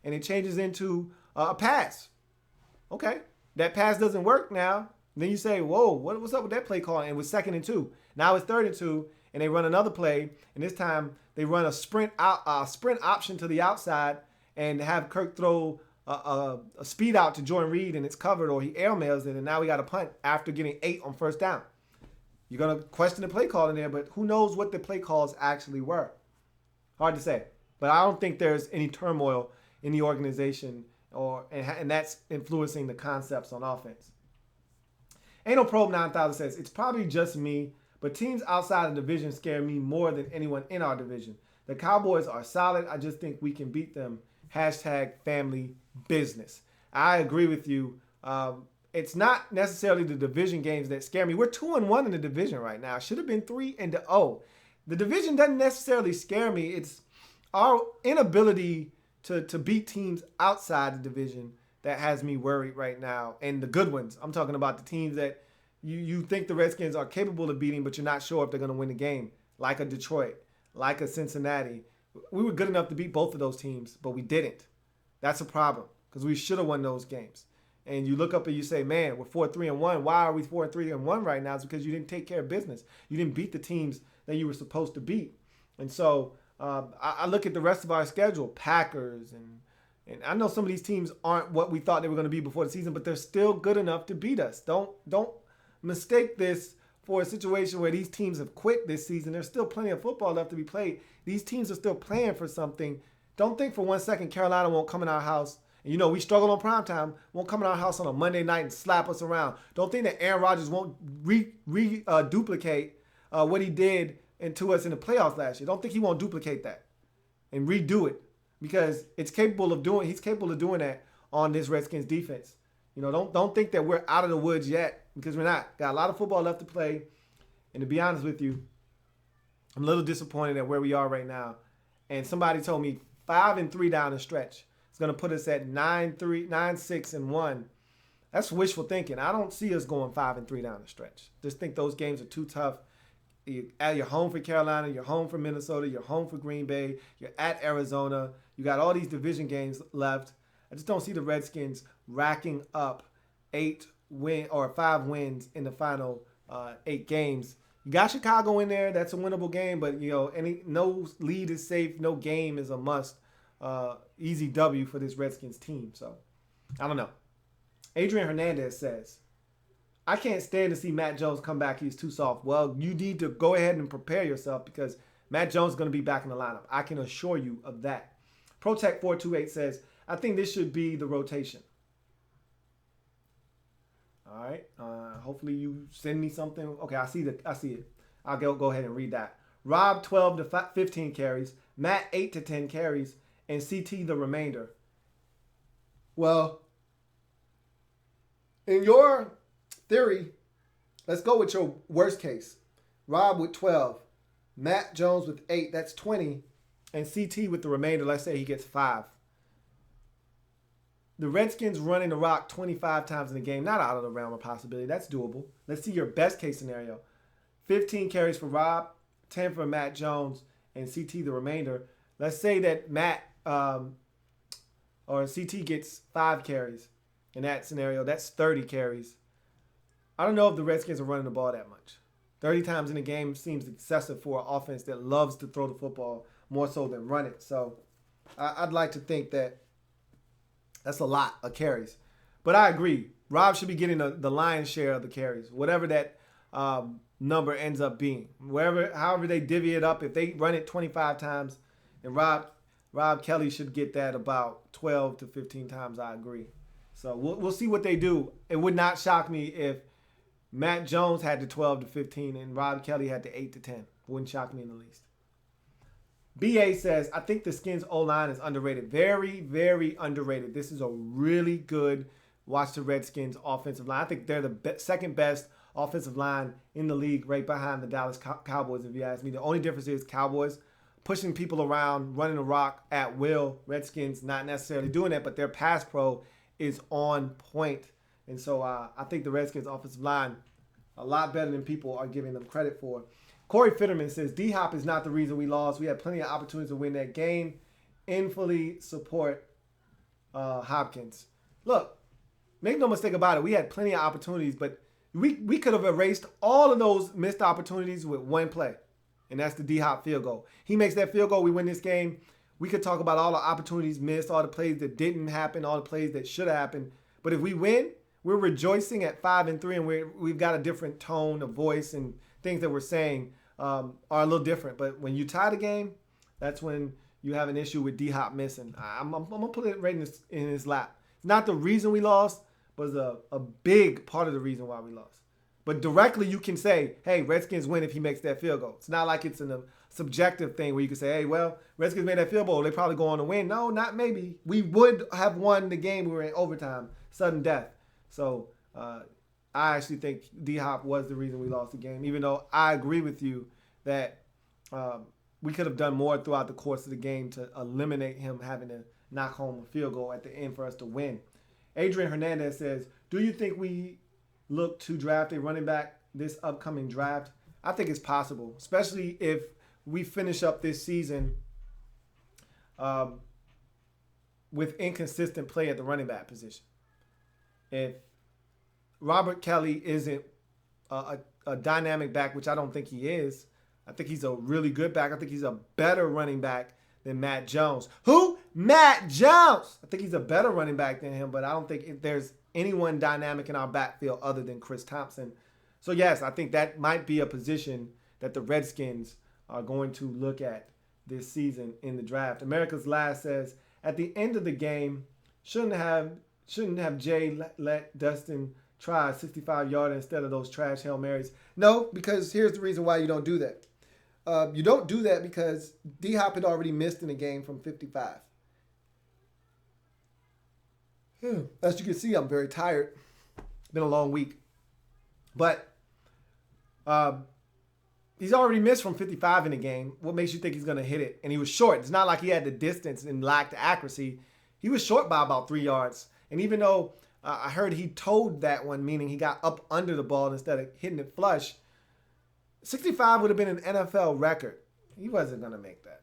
And it changes into a pass. Okay. That pass doesn't work now. Then you say, whoa, what's up with that play call? And it was 2nd and 2. Now it's 3rd and 2. And they run another play. And this time they run a sprint option to the outside and have Kirk throw a speed out to Jordan Reed and it's covered, or he airmails it. And now we got a punt after getting 8 on 1st down. You're going to question the play call in there, but who knows what the play calls actually were. Hard to say. But I don't think there's any turmoil in the organization and that's influencing the concepts on offense. Ain't No Probe 9000 says, it's probably just me, but teams outside the division scare me more than anyone in our division. The Cowboys are solid. I just think we can beat them. #family business. I agree with you. It's not necessarily the division games that scare me. We're 2-1 in the division right now. Should have been 3-0. The division doesn't necessarily scare me. It's our inability to beat teams outside the division that has me worried right now. And the good ones. I'm talking about the teams that you think the Redskins are capable of beating, but you're not sure if they're going to win the game. Like a Detroit, like a Cincinnati. We were good enough to beat both of those teams, but we didn't. That's a problem because we should have won those games. And you look up and you say, man, we're 4-3-1. Why are we 4-3-1 right now? It's because you didn't take care of business. You didn't beat the teams that you were supposed to beat. And so I look at the rest of our schedule, Packers, and I know some of these teams aren't what we thought they were going to be before the season, but they're still good enough to beat us. Don't mistake this for a situation where these teams have quit this season. There's still plenty of football left to be played. These teams are still playing for something. Don't think for 1 second Carolina won't come in our house. And we struggle on primetime, won't come in our house on a Monday night and slap us around. Don't think that Aaron Rodgers won't duplicate what he did to us in the playoffs last year. Don't think he won't duplicate that and redo it because he's capable of doing that on this Redskins defense. Don't think that we're out of the woods yet because we're not. Got a lot of football left to play. And to be honest with you, I'm a little disappointed at where we are right now. And somebody told me 5-3 down the stretch. It's going to put us at 9-6-1. That's wishful thinking. I don't see us going 5-3 down the stretch. Just think those games are too tough. You're home for Carolina. You're home for Minnesota. You're home for Green Bay. You're at Arizona. You got all these division games left. I just don't see the Redskins racking up 5 wins in the final 8 games. You got Chicago in there. That's a winnable game, but no lead is safe. No game is a must. Easy W for this Redskins team. So, I don't know. Adrian Hernandez says, I can't stand to see Matt Jones come back. He's too soft. Well, you need to go ahead and prepare yourself because Matt Jones is going to be back in the lineup. I can assure you of that. Protect428 says, I think this should be the rotation. All right. Hopefully you send me something. Okay, I see it. I'll go ahead and read that. Rob 12 to 15 carries. Matt 8 to 10 carries. And CT the remainder. Well, in your theory, let's go with your worst case. Rob with 12. Matt Jones with 8. That's 20. And CT with the remainder. Let's say he gets 5. The Redskins running the rock 25 times in the game. Not out of the realm of possibility. That's doable. Let's see your best case scenario. 15 carries for Rob, 10 for Matt Jones, and CT the remainder. Let's say that Matt or CT gets 5 carries in that scenario. That's 30 carries. I don't know if the Redskins are running the ball that much. 30 times in a game seems excessive for an offense that loves to throw the football more so than run it. So I'd like to think that that's a lot of carries. But I agree. Rob should be getting the lion's share of the carries, whatever that number ends up being. However they divvy it up, if they run it 25 times, and Rob Kelly should get that about 12 to 15 times. I agree. So we'll see what they do. It would not shock me if Matt Jones had the 12 to 15 and Rob Kelly had the 8 to 10. Wouldn't shock me in the least. BA says, I think the Skins O-line is underrated. Very, very underrated. This is a really good Washington Redskins offensive line. I think they're the second best offensive line in the league, right behind the Dallas Cowboys, if you ask me. The only difference is Cowboys pushing people around, running the rock at will. Redskins not necessarily doing that, but their pass pro is on point. And so I think the Redskins offensive line a lot better than people are giving them credit for. Corey Fitterman says, D-Hop is not the reason we lost. We had plenty of opportunities to win that game. And fully support Hopkins. Look, make no mistake about it. We had plenty of opportunities, but we could have erased all of those missed opportunities with one play. And that's the D-Hop field goal. He makes that field goal, we win this game. We could talk about all the opportunities missed, all the plays that didn't happen, all the plays that should have happened. But if we win, we're rejoicing at 5-3, and we've got a different tone of voice, and things that we're saying are a little different. But when you tie the game, that's when you have an issue with D-Hop missing. I'm going to put it right in his lap. It's not the reason we lost, but it's a big part of the reason why we lost. But directly you can say, hey, Redskins win if he makes that field goal. It's not like it's a subjective thing where you can say, hey, well, Redskins made that field goal. They probably go on to win. No, not maybe. We would have won the game. We were in overtime, sudden death. So I actually think D-Hop was the reason we lost the game, even though I agree with you that we could have done more throughout the course of the game to eliminate him having to knock home a field goal at the end for us to win. Adrian Hernandez says, do you think we look to draft a running back this upcoming draft? I think it's possible, especially if we finish up this season with inconsistent play at the running back position. If Robert Kelly isn't a dynamic back, which I don't think he is, I think he's a really good back. I think he's a better running back than Matt Jones. Who? Matt Jones! I think he's a better running back than him, but I don't think there's anyone dynamic in our backfield other than Chris Thompson. So, yes, I think that might be a position that the Redskins are going to look at this season in the draft. America's Last says, at the end of the game, shouldn't have Jay let Dustin try a 65-yarder instead of those trash Hail Marys? No, because here's the reason why you don't do that. You don't do that because D-Hop had already missed in the game from 55. As you can see, I'm very tired. It's been a long week. But he's already missed from 55 in the game. What makes you think he's going to hit it? And he was short. It's not like he had the distance and lacked the accuracy. He was short by about 3 yards. And even though I heard he towed that one, meaning he got up under the ball instead of hitting it flush, 65 would have been an NFL record. He wasn't going to make that.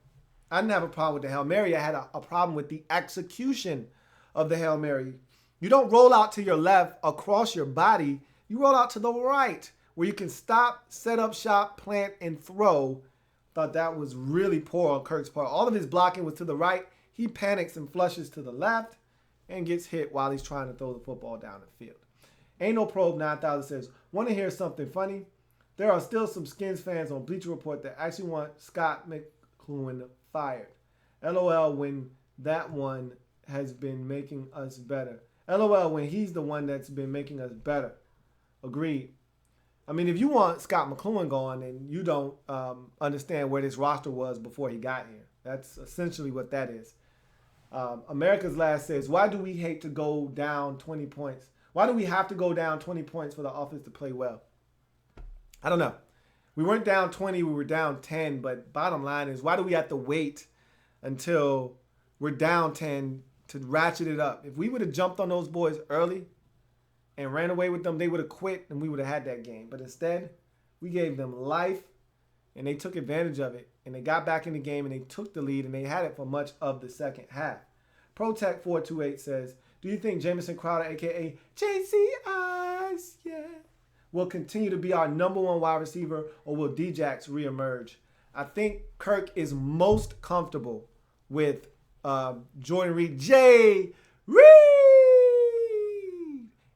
I didn't have a problem with the Hail Mary. I had a problem with the execution of the Hail Mary. You don't roll out to your left across your body. You roll out to the right where you can stop, set up shop, plant, and throw. Thought that was really poor on Kirk's part. All of his blocking was to the right. He panics and flushes to the left and gets hit while he's trying to throw the football down the field. Ain't No Probe 9000 says, want to hear something funny? There are still some Skins fans on Bleacher Report that actually want Scott McCloughan fired. LOL when that one has been making us better. LOL when he's the one that's been making us better. Agreed. I mean, if you want Scott McCloughan gone, then you don't understand where this roster was before he got here. That's essentially what that is. America's Last says, why do we hate to go down 20 points? Why do we have to go down 20 points for the offense to play well? I don't know. We weren't down 20, we were down 10, but bottom line is, why do we have to wait until we're down 10 to ratchet it up? If we would have jumped on those boys early and ran away with them, they would have quit and we would have had that game. But instead, We gave them life, and they took advantage of it. And they got back in the game, and they took the lead, and they had it for much of the second half. ProTech428 says, do you think Jamison Crowder, a.k.a. JC Ice, will continue to be our number one wide receiver, or will Djax reemerge? I think Kirk is most comfortable with Jordan Reed,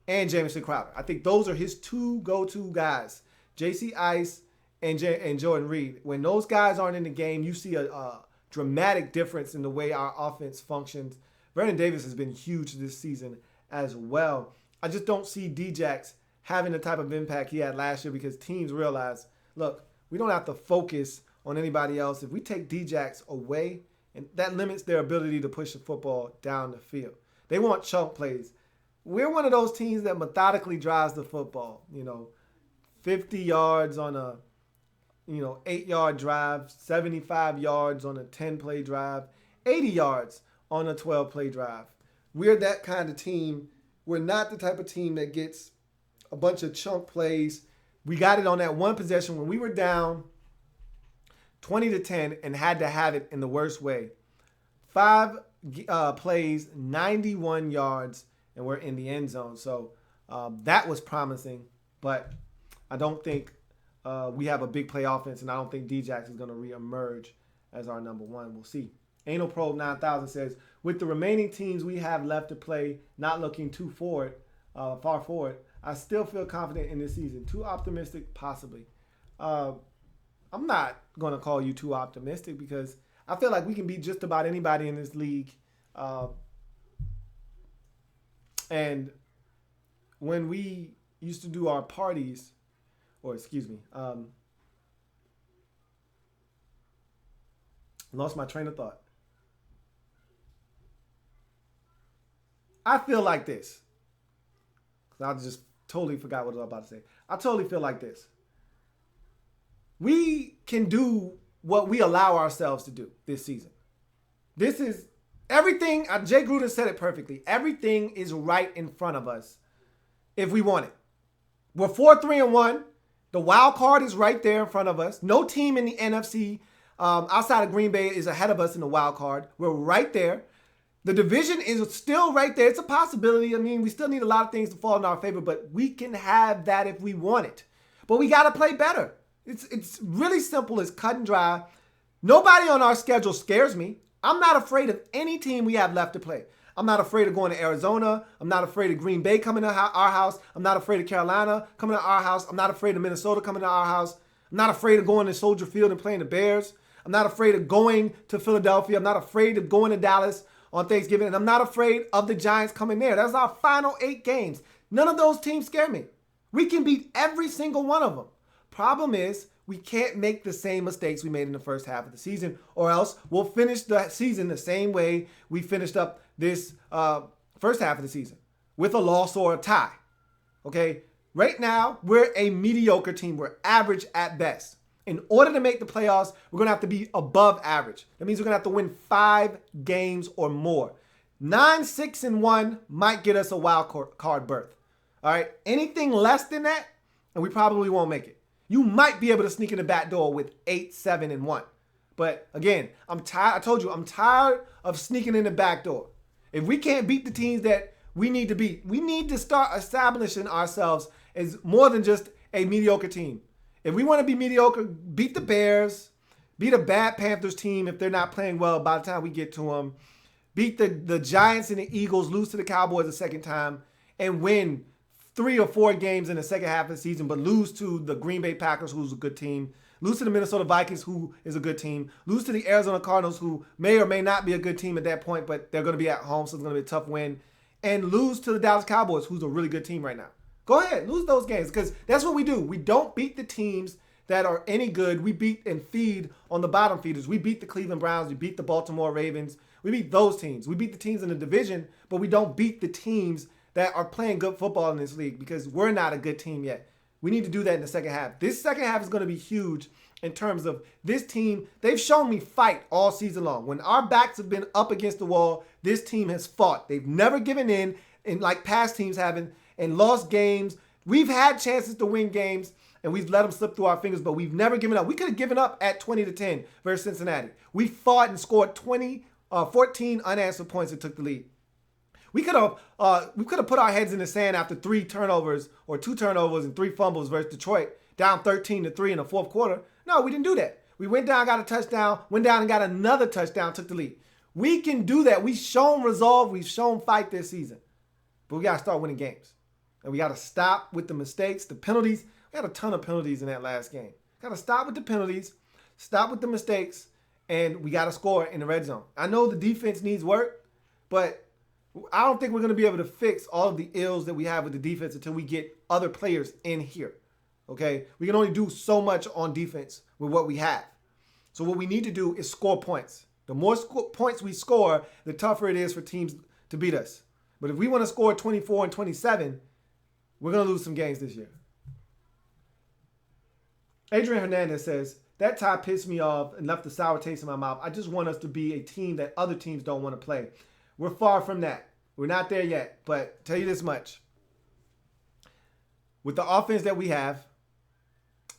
and Jamison Crowder. I think those are his two go-to guys, JC Ice and Jordan Reed. When those guys aren't in the game, you see a dramatic difference in the way our offense functions. Vernon Davis has been huge this season as well. I just don't see Djax having the type of impact he had last year because teams realize, look, we don't have to focus on anybody else. If we take Djax away, and that limits their ability to push the football down the field. They want chunk plays. We're one of those teams that methodically drives the football. 50 yards on a 8-yard drive, 75 yards on a 10-play drive, 80 yards on a 12-play drive. We're that kind of team. We're not the type of team that gets a bunch of chunk plays. We got it on that one possession when we were down 20-10 and had to have it in the worst way. 5 plays, 91 yards, and we're in the end zone. So that was promising, but I don't think we have a big play offense, and I don't think Djax is going to reemerge as our number one. We'll see. Anal Pro 9000 says, with the remaining teams we have left to play, not looking too far forward, I still feel confident in this season. Too optimistic, possibly. I'm not going to call you too optimistic because I feel like we can beat just about anybody in this league. And when we used to do our parties, lost my train of thought. I feel like this. I just totally forgot what I was about to say. I totally feel like this. We can do what we allow ourselves to do this season. This is everything. Jay Gruden said it perfectly. Everything is right in front of us if we want it. We're 4-3-1. The wild card is right there in front of us. No team in the NFC outside of Green Bay is ahead of us in the wild card. We're right there. The division is still right there. It's a possibility. I mean, we still need a lot of things to fall in our favor, but we can have that if we want it. But we got to play better. It's really simple. It's cut and dry. Nobody on our schedule scares me. I'm not afraid of any team we have left to play. I'm not afraid of going to Arizona. I'm not afraid of Green Bay coming to our house. I'm not afraid of Carolina coming to our house. I'm not afraid of Minnesota coming to our house. I'm not afraid of going to Soldier Field and playing the Bears. I'm not afraid of going to Philadelphia. I'm not afraid of going to Dallas on Thanksgiving. And I'm not afraid of the Giants coming there. That's our final 8 games. None of those teams scare me. We can beat every single one of them. Problem is, we can't make the same mistakes we made in the first half of the season, or else we'll finish the season the same way we finished up this first half of the season, with a loss or a tie. Okay? Right now, we're a mediocre team. We're average at best. In order to make the playoffs, we're going to have to be above average. That means we're going to have to win 5 games or more. 9-6-1 might get us a wild card berth. All right? Anything less than that, and we probably won't make it. You might be able to sneak in the back door with 8-7-1. But again, I'm tired. I told you, I'm tired of sneaking in the back door. If we can't beat the teams that we need to beat, we need to start establishing ourselves as more than just a mediocre team. If we want to be mediocre, beat the Bears, beat a bad Panthers team if they're not playing well by the time we get to them, beat the Giants and the Eagles, lose to the Cowboys a second time, and win 3 or 4 games in the second half of the season, but lose to the Green Bay Packers, who's a good team, lose to the Minnesota Vikings, who is a good team, lose to the Arizona Cardinals, who may or may not be a good team at that point, but they're going to be at home, so it's going to be a tough win, and lose to the Dallas Cowboys, who's a really good team right now. Go ahead, lose those games, because that's what we do. We don't beat the teams that are any good. We beat and feed on the bottom feeders. We beat the Cleveland Browns. We beat the Baltimore Ravens. We beat those teams. We beat the teams in the division, but we don't beat the teams that are playing good football in this league because we're not a good team yet. We need to do that in the second half. This second half is going to be huge in terms of this team. They've shown me fight all season long. When our backs have been up against the wall, this team has fought. They've never given in like past teams haven't, and lost games. We've had chances to win games. and we've let them slip through our fingers, but we've never given up. We could have given up at 20-10 versus Cincinnati. We fought and scored 14 unanswered points and took the lead. We could have put our heads in the sand after 3 turnovers or 2 turnovers and 3 fumbles versus Detroit, down 13-3 in the fourth quarter. No, we didn't do that. We went down, got a touchdown, went down and got another touchdown, took the lead. We can do that. We've shown resolve. We've shown fight this season. But we got to start winning games. And we got to stop with the mistakes, the penalties. We had a ton of penalties in that last game. Got to stop with the penalties, stop with the mistakes, and we got to score in the red zone. I know the defense needs work, but I don't think we're going to be able to fix all of the ills that we have with the defense until we get other players in here. Okay? We can only do so much on defense with what we have. So what we need to do is score points. The more points we score, the tougher it is for teams to beat us. But if we want to score 24 and 27, we're going to lose some games this year. Adrian Hernandez says, that tie pissed me off and left a sour taste in my mouth. I just want us to be a team that other teams don't want to play. We're far from that. We're not there yet. But tell you this much. With the offense that we have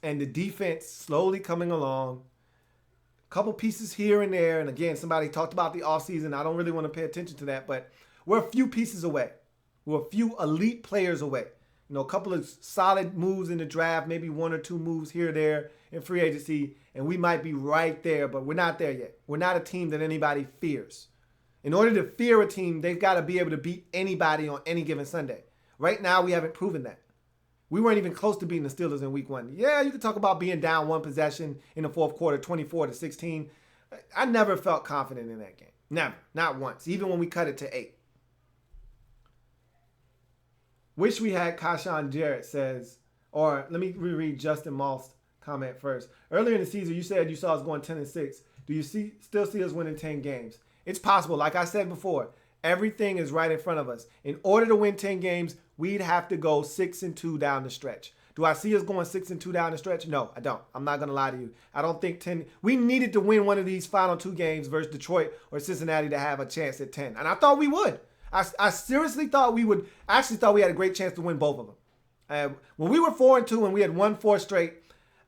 and the defense slowly coming along, a couple pieces here and there, and again, somebody talked about the offseason. I don't really want to pay attention to that, but we're a few pieces away. We're a few elite players away. You know, a couple of solid moves in the draft, maybe 1 or 2 moves here or there in free agency, and we might be right there, but we're not there yet. We're not a team that anybody fears. In order to fear a team, they've got to be able to beat anybody on any given Sunday. Right now, we haven't proven that. We weren't even close to beating the Steelers in week 1. Yeah, you could talk about being down 1 possession in the fourth quarter, 24-16. I never felt confident in that game. Never. Not once. Even when we cut it to 8. Wish we had Kashawn Jarrett says, or let me reread Justin Moss' comment first. Earlier in the season, you said you saw us going 10-6. Do you still see us winning 10 games? It's possible. Like I said before, everything is right in front of us. In order to win 10 games, we'd have to go 6-2 down the stretch. Do I see us going 6-2 down the stretch? No, I don't. I'm not going to lie to you. I don't think 10. We needed to win one of these final 2 games versus Detroit or Cincinnati to have a chance at 10. And I thought we would. I seriously thought we would. I actually thought we had a great chance to win both of them. When we were 4-2 and we had won 4 straight,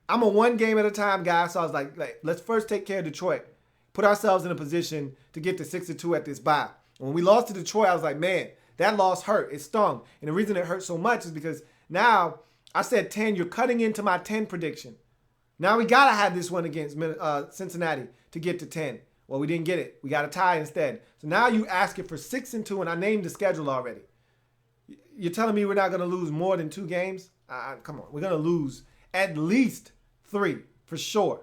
I'm a 1 game at a time guy. So I was like, let's first take care of Detroit. Put ourselves in a position to get to 6-2 at this bye. When we lost to Detroit, I was like, man, that loss hurt. It stung. And the reason it hurt so much is because now I said 10. You're cutting into my 10 prediction. Now we got to have this one against Cincinnati to get to 10. Well, we didn't get it. We got a tie instead. So now you asking for 6-2, and I named the schedule already. You're telling me we're not going to lose more than 2 games? Come on. We're going to lose at least 3 for sure.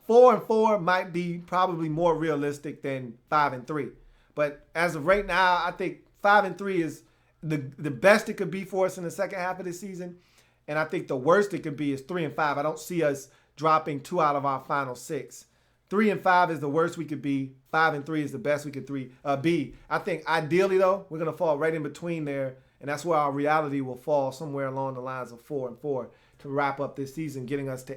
4-4 might be probably more realistic than 5-3. But as of right now, I think 5-3 is the best it could be for us in the second half of the season. And I think the worst it could be is 3-5. I don't see us dropping 2 out of our final 6. 3-5 is the worst we could be. 5-3 is the best we could be. I think ideally, though, we're going to fall right in between there. And that's where our reality will fall somewhere along the lines of 4-4 to wrap up this season, getting us to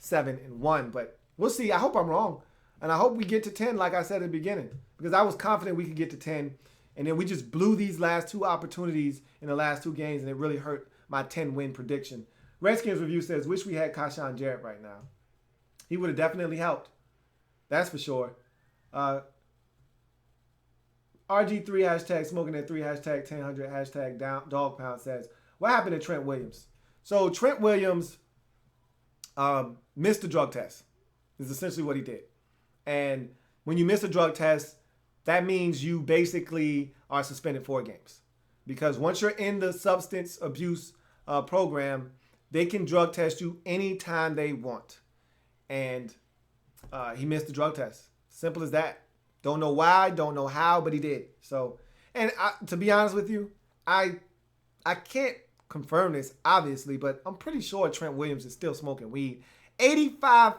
8-7-1. But we'll see. I hope I'm wrong. And I hope we get to 10, like I said at the beginning, because I was confident we could get to 10. And then we just blew these last 2 opportunities in the last 2 games, and it really hurt my 10-win prediction. Redskins Review says, wish we had Kashawn Jarrett right now. He would have definitely helped. That's for sure. RG3 hashtag smoking at 3 hashtag 1000 hashtag dog pound says, what happened to Trent Williams? So Trent Williams missed the drug test is essentially what he did. And when you miss a drug test, that means you basically are suspended 4 games. Because once you're in the substance abuse program, they can drug test you anytime they want. And he missed the drug test. Simple as that. Don't know why, don't know how, but he did. So, and to be honest with you, I can't confirm this, obviously, but I'm pretty sure Trent Williams is still smoking weed. 80 to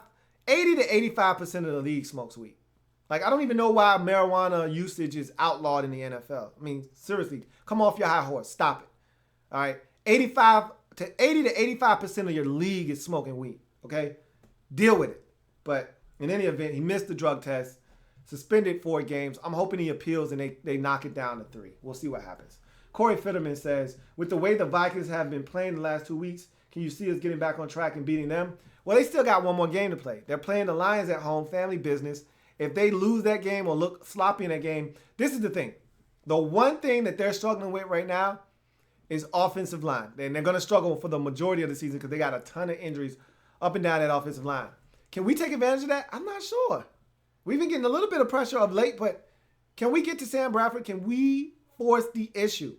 85% of the league smokes weed. Like, I don't even know why marijuana usage is outlawed in the NFL. I mean, seriously, come off your high horse. Stop it. All right? 80 to 85% of your league is smoking weed. Okay? Deal with it. But in any event, he missed the drug test, suspended 4 games. I'm hoping he appeals and they knock it down to 3. We'll see what happens. Corey Fitterman says, with the way the Vikings have been playing the last 2 weeks, Can you see us getting back on track and beating them? Well, they still got one more game to play. They're playing the Lions at home, family business. If they lose that game or look sloppy in that game, this is the thing. The one thing that they're struggling with right now is offensive line. And they're going to struggle for the majority of the season because they got a ton of injuries up and down that offensive line. Can we take advantage of that? I'm not sure. We've been getting a little bit of pressure of late, but can we get to Sam Bradford? Can we force the issue?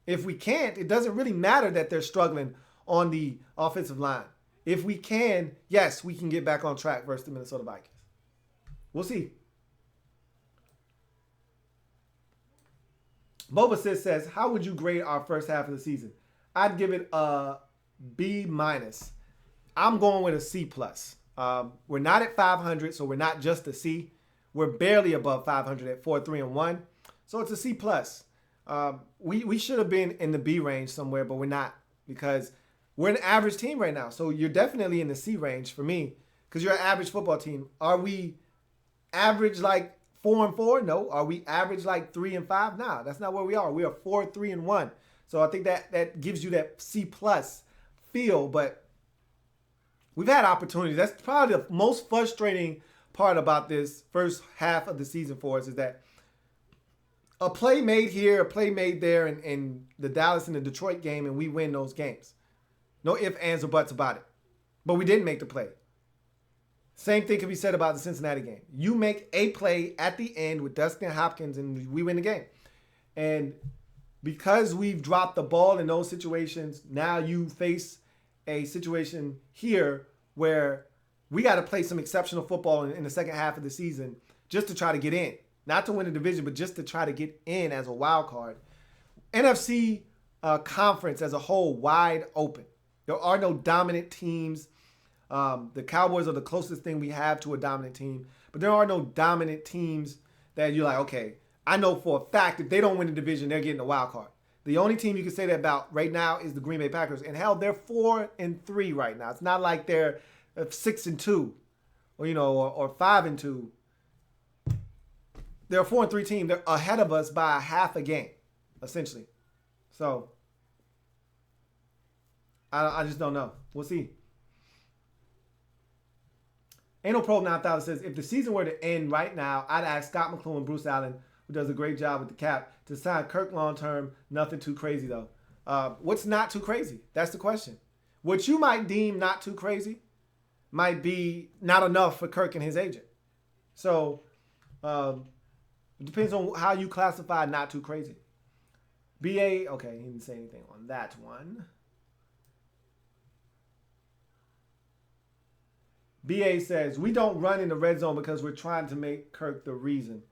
If we can't, it doesn't really matter that they're struggling on the offensive line. If we can, yes, we can get back on track versus the Minnesota Vikings. We'll see. Boba Sis says, how would you grade our first half of the season? I'd give it a B-. I'm going with a C+. We're not at 500, so we're not just a C. We're barely above 500 at 4-3-1. So it's a C+. We should have been in the B range somewhere, but we're not because we're an average team right now. So you're definitely in the C range for me because you're an average football team. Are we average like 4-4? No. Are we average like 3-5? Nah, that's not where we are. We are 4-3-1. So I think that gives you that C+ feel, but we've had opportunities. That's probably the most frustrating part about this first half of the season for us is that a play made here, a play made there in the Dallas and the Detroit game, and we win those games. No ifs, ands, or buts about it. But we didn't make the play. Same thing can be said about the Cincinnati game. You make a play at the end with Dustin Hopkins, and we win the game. And because we've dropped the ball in those situations, now you face a situation here where we got to play some exceptional football in the second half of the season just to try to get in. Not to win the division, but just to try to get in as a wild card. NFC conference as a whole, wide open. There are no dominant teams. The Cowboys are the closest thing we have to a dominant team. But there are no dominant teams that you're like, okay, I know for a fact if they don't win the division, they're getting a wild card. The only team you can say that about right now is the Green Bay Packers. And hell, they're 4-3 right now. It's not like they're 6-2 or 5-2. They're a 4-3 team. They're ahead of us by half a game, essentially. So, I just don't know. We'll see. Ain't No Pro 9000 says, if the season were to end right now, I'd ask Scott McCloughan and Bruce Allen, who does a great job with the cap, to sign Kirk long-term. Nothing too crazy, though. What's not too crazy? That's the question. What you might deem not too crazy might be not enough for Kirk and his agent. So, it depends on how you classify not too crazy. BA, okay, he didn't say anything on that one. BA says, we don't run in the red zone because we're trying to make Kirk the reason.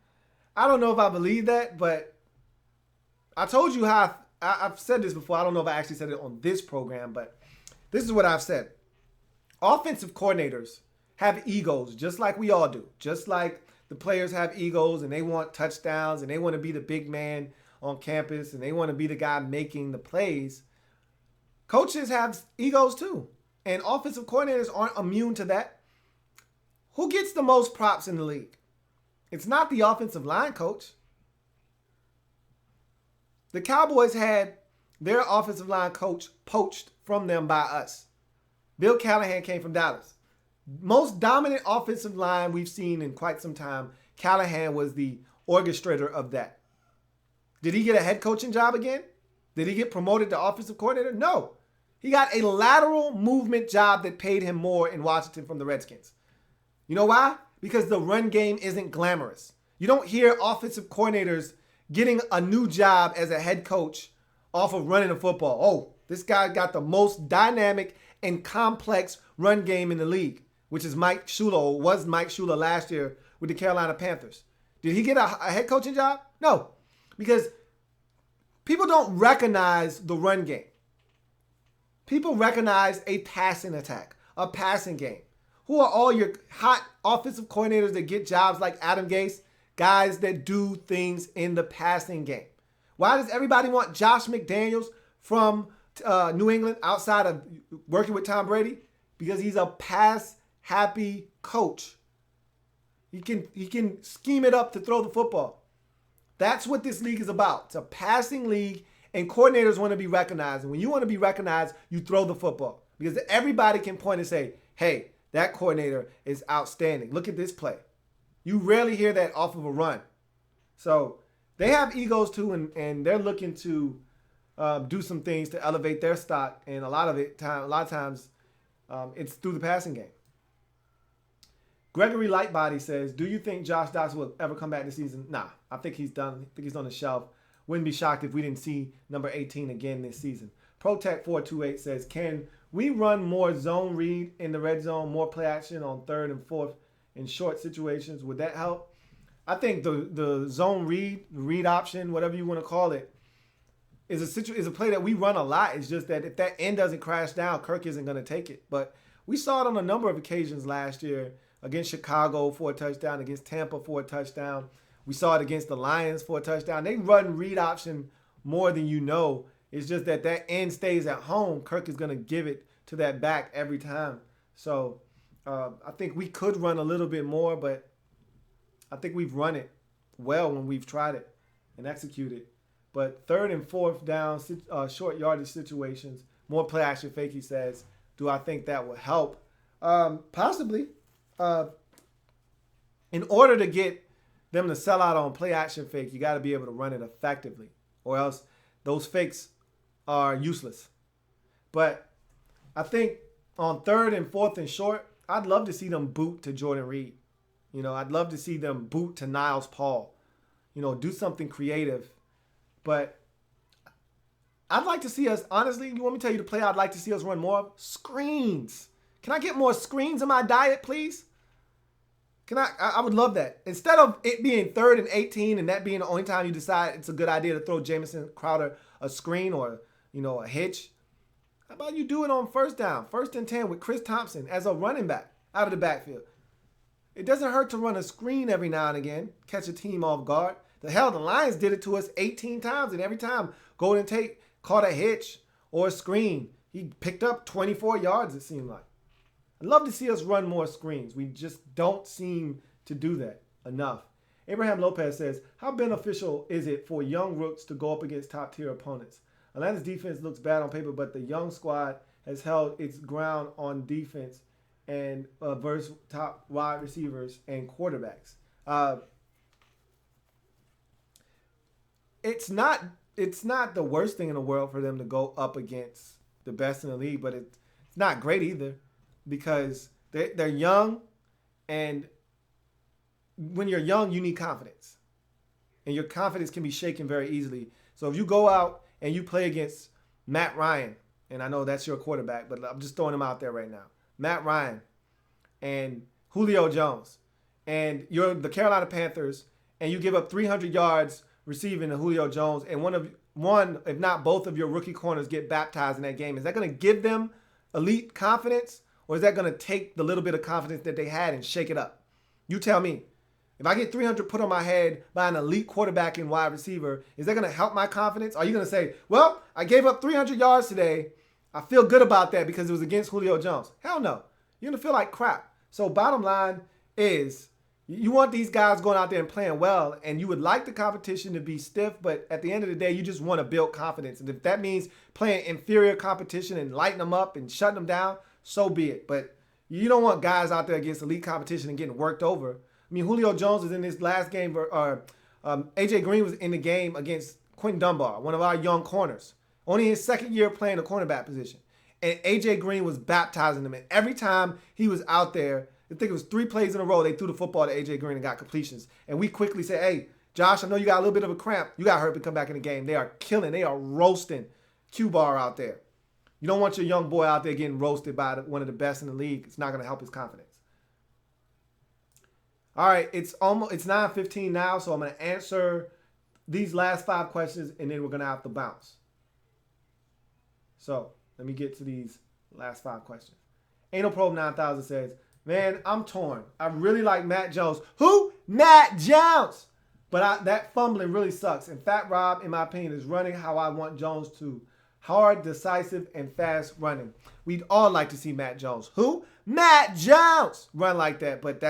I don't know if I believe that, but I told you how I've said this before. I don't know if I actually said it on this program, but this is what I've said. Offensive coordinators have egos just like we all do. Just like the players have egos and they want touchdowns and they want to be the big man on campus and they want to be the guy making the plays. Coaches have egos too. And offensive coordinators aren't immune to that. Who gets the most props in the league? It's not the offensive line coach. The Cowboys had their offensive line coach poached from them by us. Bill Callahan came from Dallas. Most dominant offensive line we've seen in quite some time. Callahan was the orchestrator of that. Did he get a head coaching job again? Did he get promoted to offensive coordinator? No. He got a lateral movement job that paid him more in Washington from the Redskins. You know why? Because the run game isn't glamorous. You don't hear offensive coordinators getting a new job as a head coach off of running the football. Oh, this guy got the most dynamic and complex run game in the league, which is Mike Shula, or was Mike Shula last year with the Carolina Panthers. Did he get a head coaching job? No, because people don't recognize the run game. People recognize a passing attack, a passing game. Who are all your hot offensive coordinators that get jobs like Adam Gase? Guys that do things in the passing game. Why does everybody want Josh McDaniels from New England outside of working with Tom Brady? Because he's a pass-happy coach. He can scheme it up to throw the football. That's what this league is about. It's a passing league, and coordinators want to be recognized. And when you want to be recognized, you throw the football. because everybody can point and say, hey, that coordinator is outstanding. Look at this play. You rarely hear that off of a run. So they have egos too, and they're looking to do some things to elevate their stock, and a lot of times, it's through the passing game. Gregory Lightbody says, do you think Josh Doxson will ever come back this season? Nah, I think he's done. I think he's on the shelf. Wouldn't be shocked if we didn't see number 18 again this season. Protect428 says, can we run more zone read in the red zone, more play action on third and fourth in short situations? Would that help? I think the zone read option, whatever you want to call it, is a play that we run a lot. It's just that if that end doesn't crash down, Kirk isn't going to take it. But we saw it on a number of occasions last year against Chicago for a touchdown, against Tampa for a touchdown. We saw it against the Lions for a touchdown. They run read option more than you know. It's just that end stays at home. Kirk is going to give it to that back every time. So I think we could run a little bit more, but I think we've run it well when we've tried it and executed. But third and fourth down, short yardage situations, more play action fake, he says. Do I think that will help? Possibly. In order to get them to sell out on play action fake, you got to be able to run it effectively, or else those fakes are useless. But I think on third and fourth and short, I'd love to see them boot to Jordan Reed. I'd love to see them boot to Niles Paul. Do something creative. But I'd like to see us, honestly, you want me to tell you the play I'd like to see us run more of? Screens. Can I get more screens in my diet, please? I would love that. Instead of it being third and 18 and that being the only time you decide it's a good idea to throw Jamison Crowder a screen or, a hitch, how about you do it on first down, 1st and 10 with Chris Thompson as a running back out of the backfield? It doesn't hurt to run a screen every now and again, catch a team off guard. The Lions did it to us 18 times, and every time Golden Tate caught a hitch or a screen, he picked up 24 yards, it seemed like. I'd love to see us run more screens. We just don't seem to do that enough. Abraham Lopez says, how beneficial is it for young rooks to go up against top-tier opponents? Atlanta's defense looks bad on paper, but the young squad has held its ground on defense and versus top wide receivers and quarterbacks. It's not the worst thing in the world for them to go up against the best in the league, but it's not great either because they're young, and when you're young, you need confidence. And your confidence can be shaken very easily. So if you go out and you play against Matt Ryan, and I know that's your quarterback, but I'm just throwing him out there right now. Matt Ryan and Julio Jones, and you're the Carolina Panthers, and you give up 300 yards receiving to Julio Jones, and one, if not both of your rookie corners get baptized in that game, is that going to give them elite confidence, or is that going to take the little bit of confidence that they had and shake it up? You tell me. If I get 300 put on my head by an elite quarterback and wide receiver, is that going to help my confidence? Are you going to say, well, I gave up 300 yards today. I feel good about that because it was against Julio Jones. Hell no. You're going to feel like crap. So bottom line is you want these guys going out there and playing well, and you would like the competition to be stiff, but at the end of the day, you just want to build confidence. And if that means playing inferior competition and lighting them up and shutting them down, so be it. But you don't want guys out there against elite competition and getting worked over. I mean, Julio Jones was in this last game, or A.J. Green was in the game against Quentin Dunbar, one of our young corners. Only his second year playing the cornerback position. And A.J. Green was baptizing them. And every time he was out there, I think it was 3 plays in a row, they threw the football to A.J. Green and got completions. And we quickly said, hey, Josh, I know you got a little bit of a cramp. You got hurt and come back in the game. They are killing. They are roasting Q-Bar out there. You don't want your young boy out there getting roasted by one of the best in the league. It's not going to help his confidence. All right, it's 9:15 now, so I'm going to answer these last 5 questions, and then we're going to have to bounce. So let me get to these last 5 questions. Anal Probe 9000 says, man, I'm torn. I really like Matt Jones. Who? Matt Jones! But that fumbling really sucks. And Fat Rob, in my opinion, is running how I want Jones to. Hard, decisive, and fast running. We'd all like to see Matt Jones. Who? Matt Jones! Run like that, but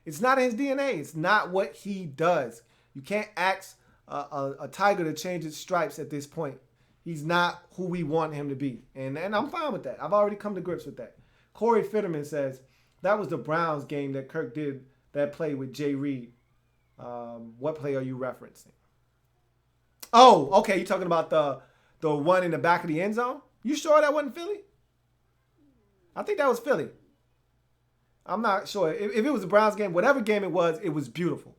it's not in his DNA. It's not what he does. You can't ask a tiger to change its stripes at this point. He's not who we want him to be. And I'm fine with that. I've already come to grips with that. Corey Fitterman says, that was the Browns game that Kirk did that play with Jay Reed. What play are you referencing? Oh, okay. You're talking about the one in the back of the end zone? You sure that wasn't Philly? I think that was Philly. I'm not sure. If it was the Browns game, whatever game it was beautiful.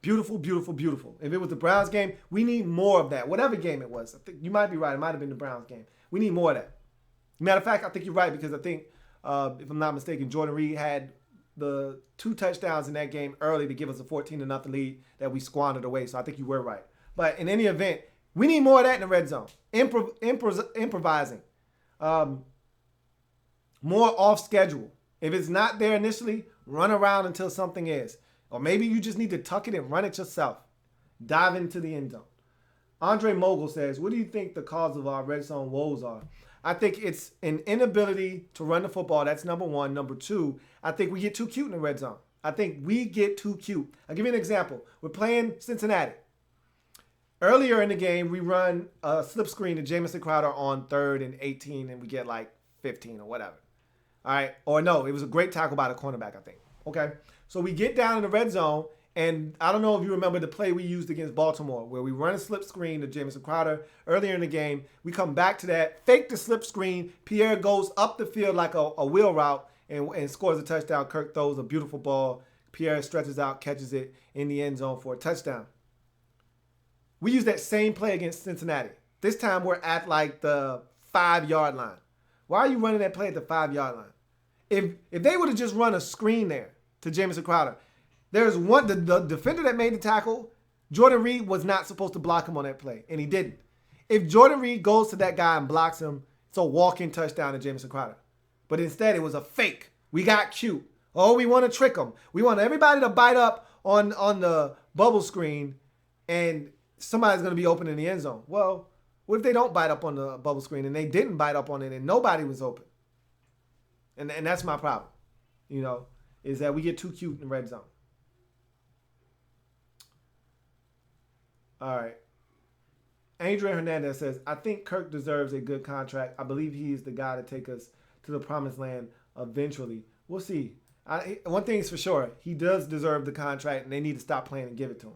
Beautiful, beautiful, beautiful. If it was the Browns game, we need more of that. Whatever game it was. I think you might be right. It might have been the Browns game. We need more of that. Matter of fact, I think you're right because I think, if I'm not mistaken, Jordan Reed had the 2 touchdowns in that game early to give us a 14-0 lead that we squandered away. So I think you were right. But in any event, we need more of that in the red zone. Improvising. More off schedule. If it's not there initially, run around until something is. Or maybe you just need to tuck it and run it yourself. Dive into the end zone. Andre Mogul says, what do you think the cause of our red zone woes are? I think it's an inability to run the football. That's number one. Number two, I think we get too cute in the red zone. I think we get too cute. I'll give you an example. We're playing Cincinnati. Earlier in the game, we run a slip screen to Jamison Crowder on 3rd and 18, and we get like 15 or whatever. All right. Or no, it was a great tackle by the cornerback, I think. Okay. So we get down in the red zone, and I don't know if you remember the play we used against Baltimore where we run a slip screen to Jamison Crowder earlier in the game. We come back to that, fake the slip screen. Pierre goes up the field like a wheel route and scores a touchdown. Kirk throws a beautiful ball. Pierre stretches out, catches it in the end zone for a touchdown. We use that same play against Cincinnati. This time we're at like the 5-yard line. Why are you running that play at the 5-yard line? If they would have just run a screen there to Jamison Crowder, there's one, the defender that made the tackle, Jordan Reed was not supposed to block him on that play, and he didn't. If Jordan Reed goes to that guy and blocks him, it's a walk-in touchdown to Jamison Crowder. But instead, it was a fake. We got cute. Oh, we want to trick them. We want everybody to bite up on the bubble screen, and somebody's going to be open in the end zone. Well, what if they don't bite up on the bubble screen, and they didn't bite up on it, and nobody was open? And that's my problem, is that we get too cute in the red zone. All right. Adrian Hernandez says, I think Kirk deserves a good contract. I believe he is the guy to take us to the promised land eventually. We'll see. One thing is for sure. He does deserve the contract, and they need to stop playing and give it to him.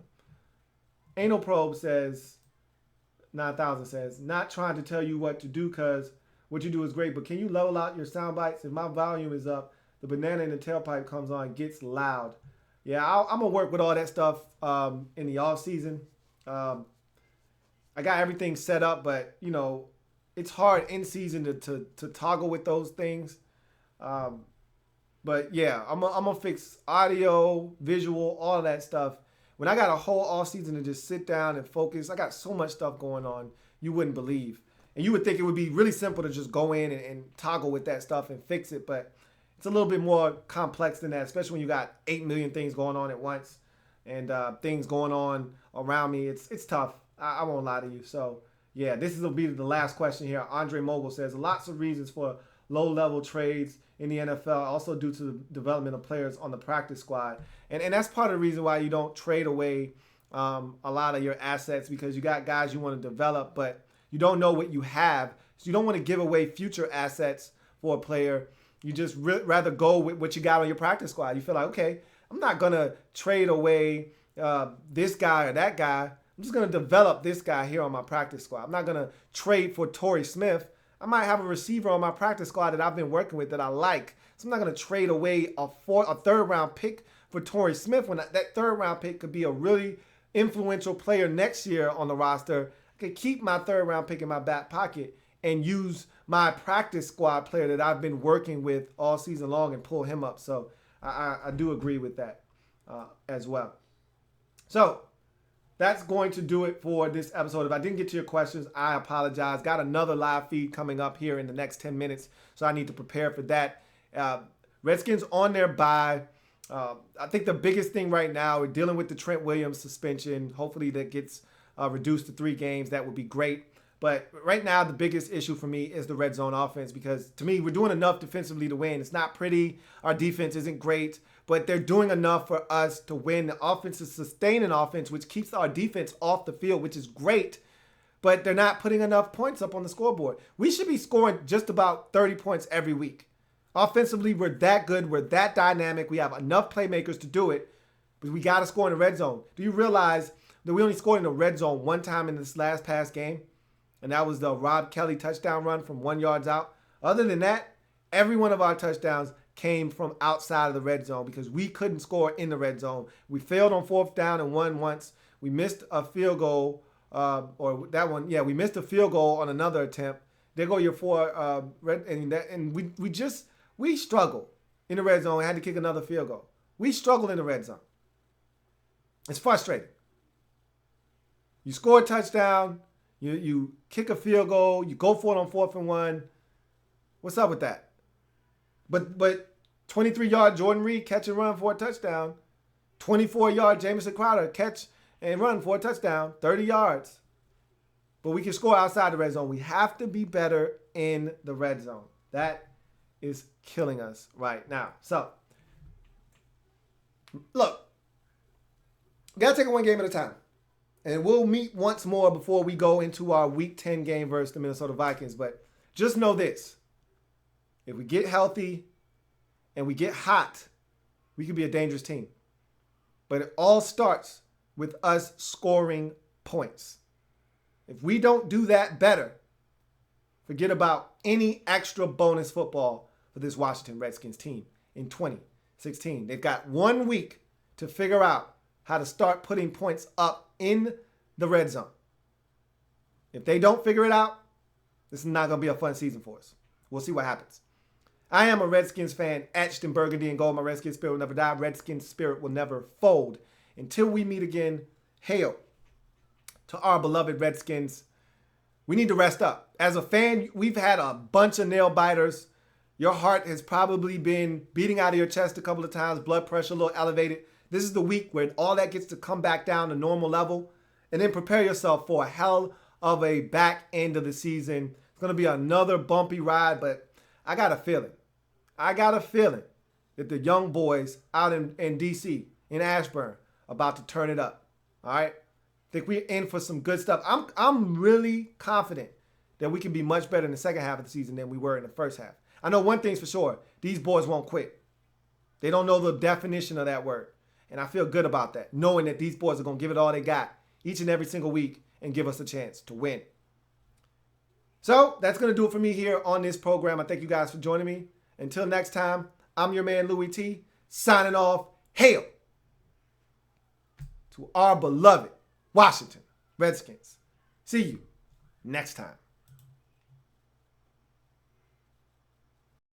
Anal Probe says, 9000 says, not trying to tell you what to do because what you do is great, but can you level out your sound bites? If my volume is up, the banana in the tailpipe comes on, gets loud. Yeah, I'm going to work with all that stuff in the off season. I got everything set up, but, it's hard in season to toggle with those things. But, yeah, I'm going to fix audio, visual, all of that stuff. When I got a whole off season to just sit down and focus, I got so much stuff going on you wouldn't believe. And you would think it would be really simple to just go in and toggle with that stuff and fix it. But it's a little bit more complex than that, especially when you got 8 million things going on at once and things going on around me. It's tough. I won't lie to you. So, yeah, this will be the last question here. Andre Mogul says, lots of reasons for low-level trades in the NFL, also due to the development of players on the practice squad. And that's part of the reason why you don't trade away a lot of your assets, because you got guys you want to develop, but you don't know what you have. So you don't want to give away future assets for a player. You just rather go with what you got on your practice squad. You feel like, okay, I'm not going to trade away this guy or that guy. I'm just going to develop this guy here on my practice squad. I'm not going to trade for Torrey Smith. I might have a receiver on my practice squad that I've been working with that I like. So I'm not going to trade away a 3rd-round pick for Torrey Smith when that 3rd-round pick could be a really influential player next year on the roster. I could keep my 3rd-round pick in my back pocket and use my practice squad player that I've been working with all season long and pull him up. So I do agree with that as well. So that's going to do it for this episode. If I didn't get to your questions, I apologize. Got another live feed coming up here in the next 10 minutes, so I need to prepare for that. Redskins on their bye. I think the biggest thing right now, we're dealing with the Trent Williams suspension. Hopefully that gets reduced to 3 games. That would be great. But right now, the biggest issue for me is the red zone offense, because to me, we're doing enough defensively to win. It's not pretty. Our defense isn't great, but they're doing enough for us to win. The offense is sustaining offense, which keeps our defense off the field, which is great. but they're not putting enough points up on the scoreboard. We should be scoring just about 30 points every week. Offensively, we're that good. We're that dynamic. We have enough playmakers to do it, but we got to score in the red zone. Do you realize that we only scored in the red zone one time in this past game? And that was the Rob Kelly touchdown run from 1 yard out. Other than that, every one of our touchdowns came from outside of the red zone because we couldn't score in the red zone. We failed on 4th down and won once. We missed a field goal, we missed a field goal on another attempt. There go your 4 we struggle in the red zone. We had to kick another field goal. We struggle in the red zone. It's frustrating. You score a touchdown, you kick a field goal, you go for it on 4th and 1. What's up with that? But 23-yard Jordan Reed catch and run for a touchdown. 24-yard Jamison Crowder catch and run for a touchdown. 30 yards. But we can score outside the red zone. We have to be better in the red zone. That is killing us right now. So, look, we got to take it one game at a time. And we'll meet once more before we go into our Week 10 game versus the Minnesota Vikings. But just know this. If we get healthy and we get hot, we could be a dangerous team. But it all starts with us scoring points. If we don't do that better, forget about any extra bonus football for this Washington Redskins team in 2016. They've got 1 week to figure out how to start putting points up in the red zone. If they don't figure it out, this is not going to be a fun season for us. We'll see what happens. I am a Redskins fan, etched in burgundy and gold. My Redskins spirit will never die. Redskins spirit will never fold. Until we meet again, hail to our beloved Redskins. We need to rest up. As a fan, we've had a bunch of nail biters. Your heart has probably been beating out of your chest a couple of times, blood pressure a little elevated. This is the week where all that gets to come back down to normal level. And then prepare yourself for a hell of a back end of the season. It's going to be another bumpy ride, but I got a feeling that the young boys out in D.C., in Ashburn, about to turn it up. All right? I think we're in for some good stuff. I'm really confident that we can be much better in the second half of the season than we were in the first half. I know one thing's for sure. These boys won't quit. They don't know the definition of that word. And I feel good about that, knowing that these boys are going to give it all they got each and every single week and give us a chance to win. So that's going to do it for me here on this program. I thank you guys for joining me. Until next time, I'm your man, Louie T, signing off. Hail to our beloved Washington Redskins. See you next time.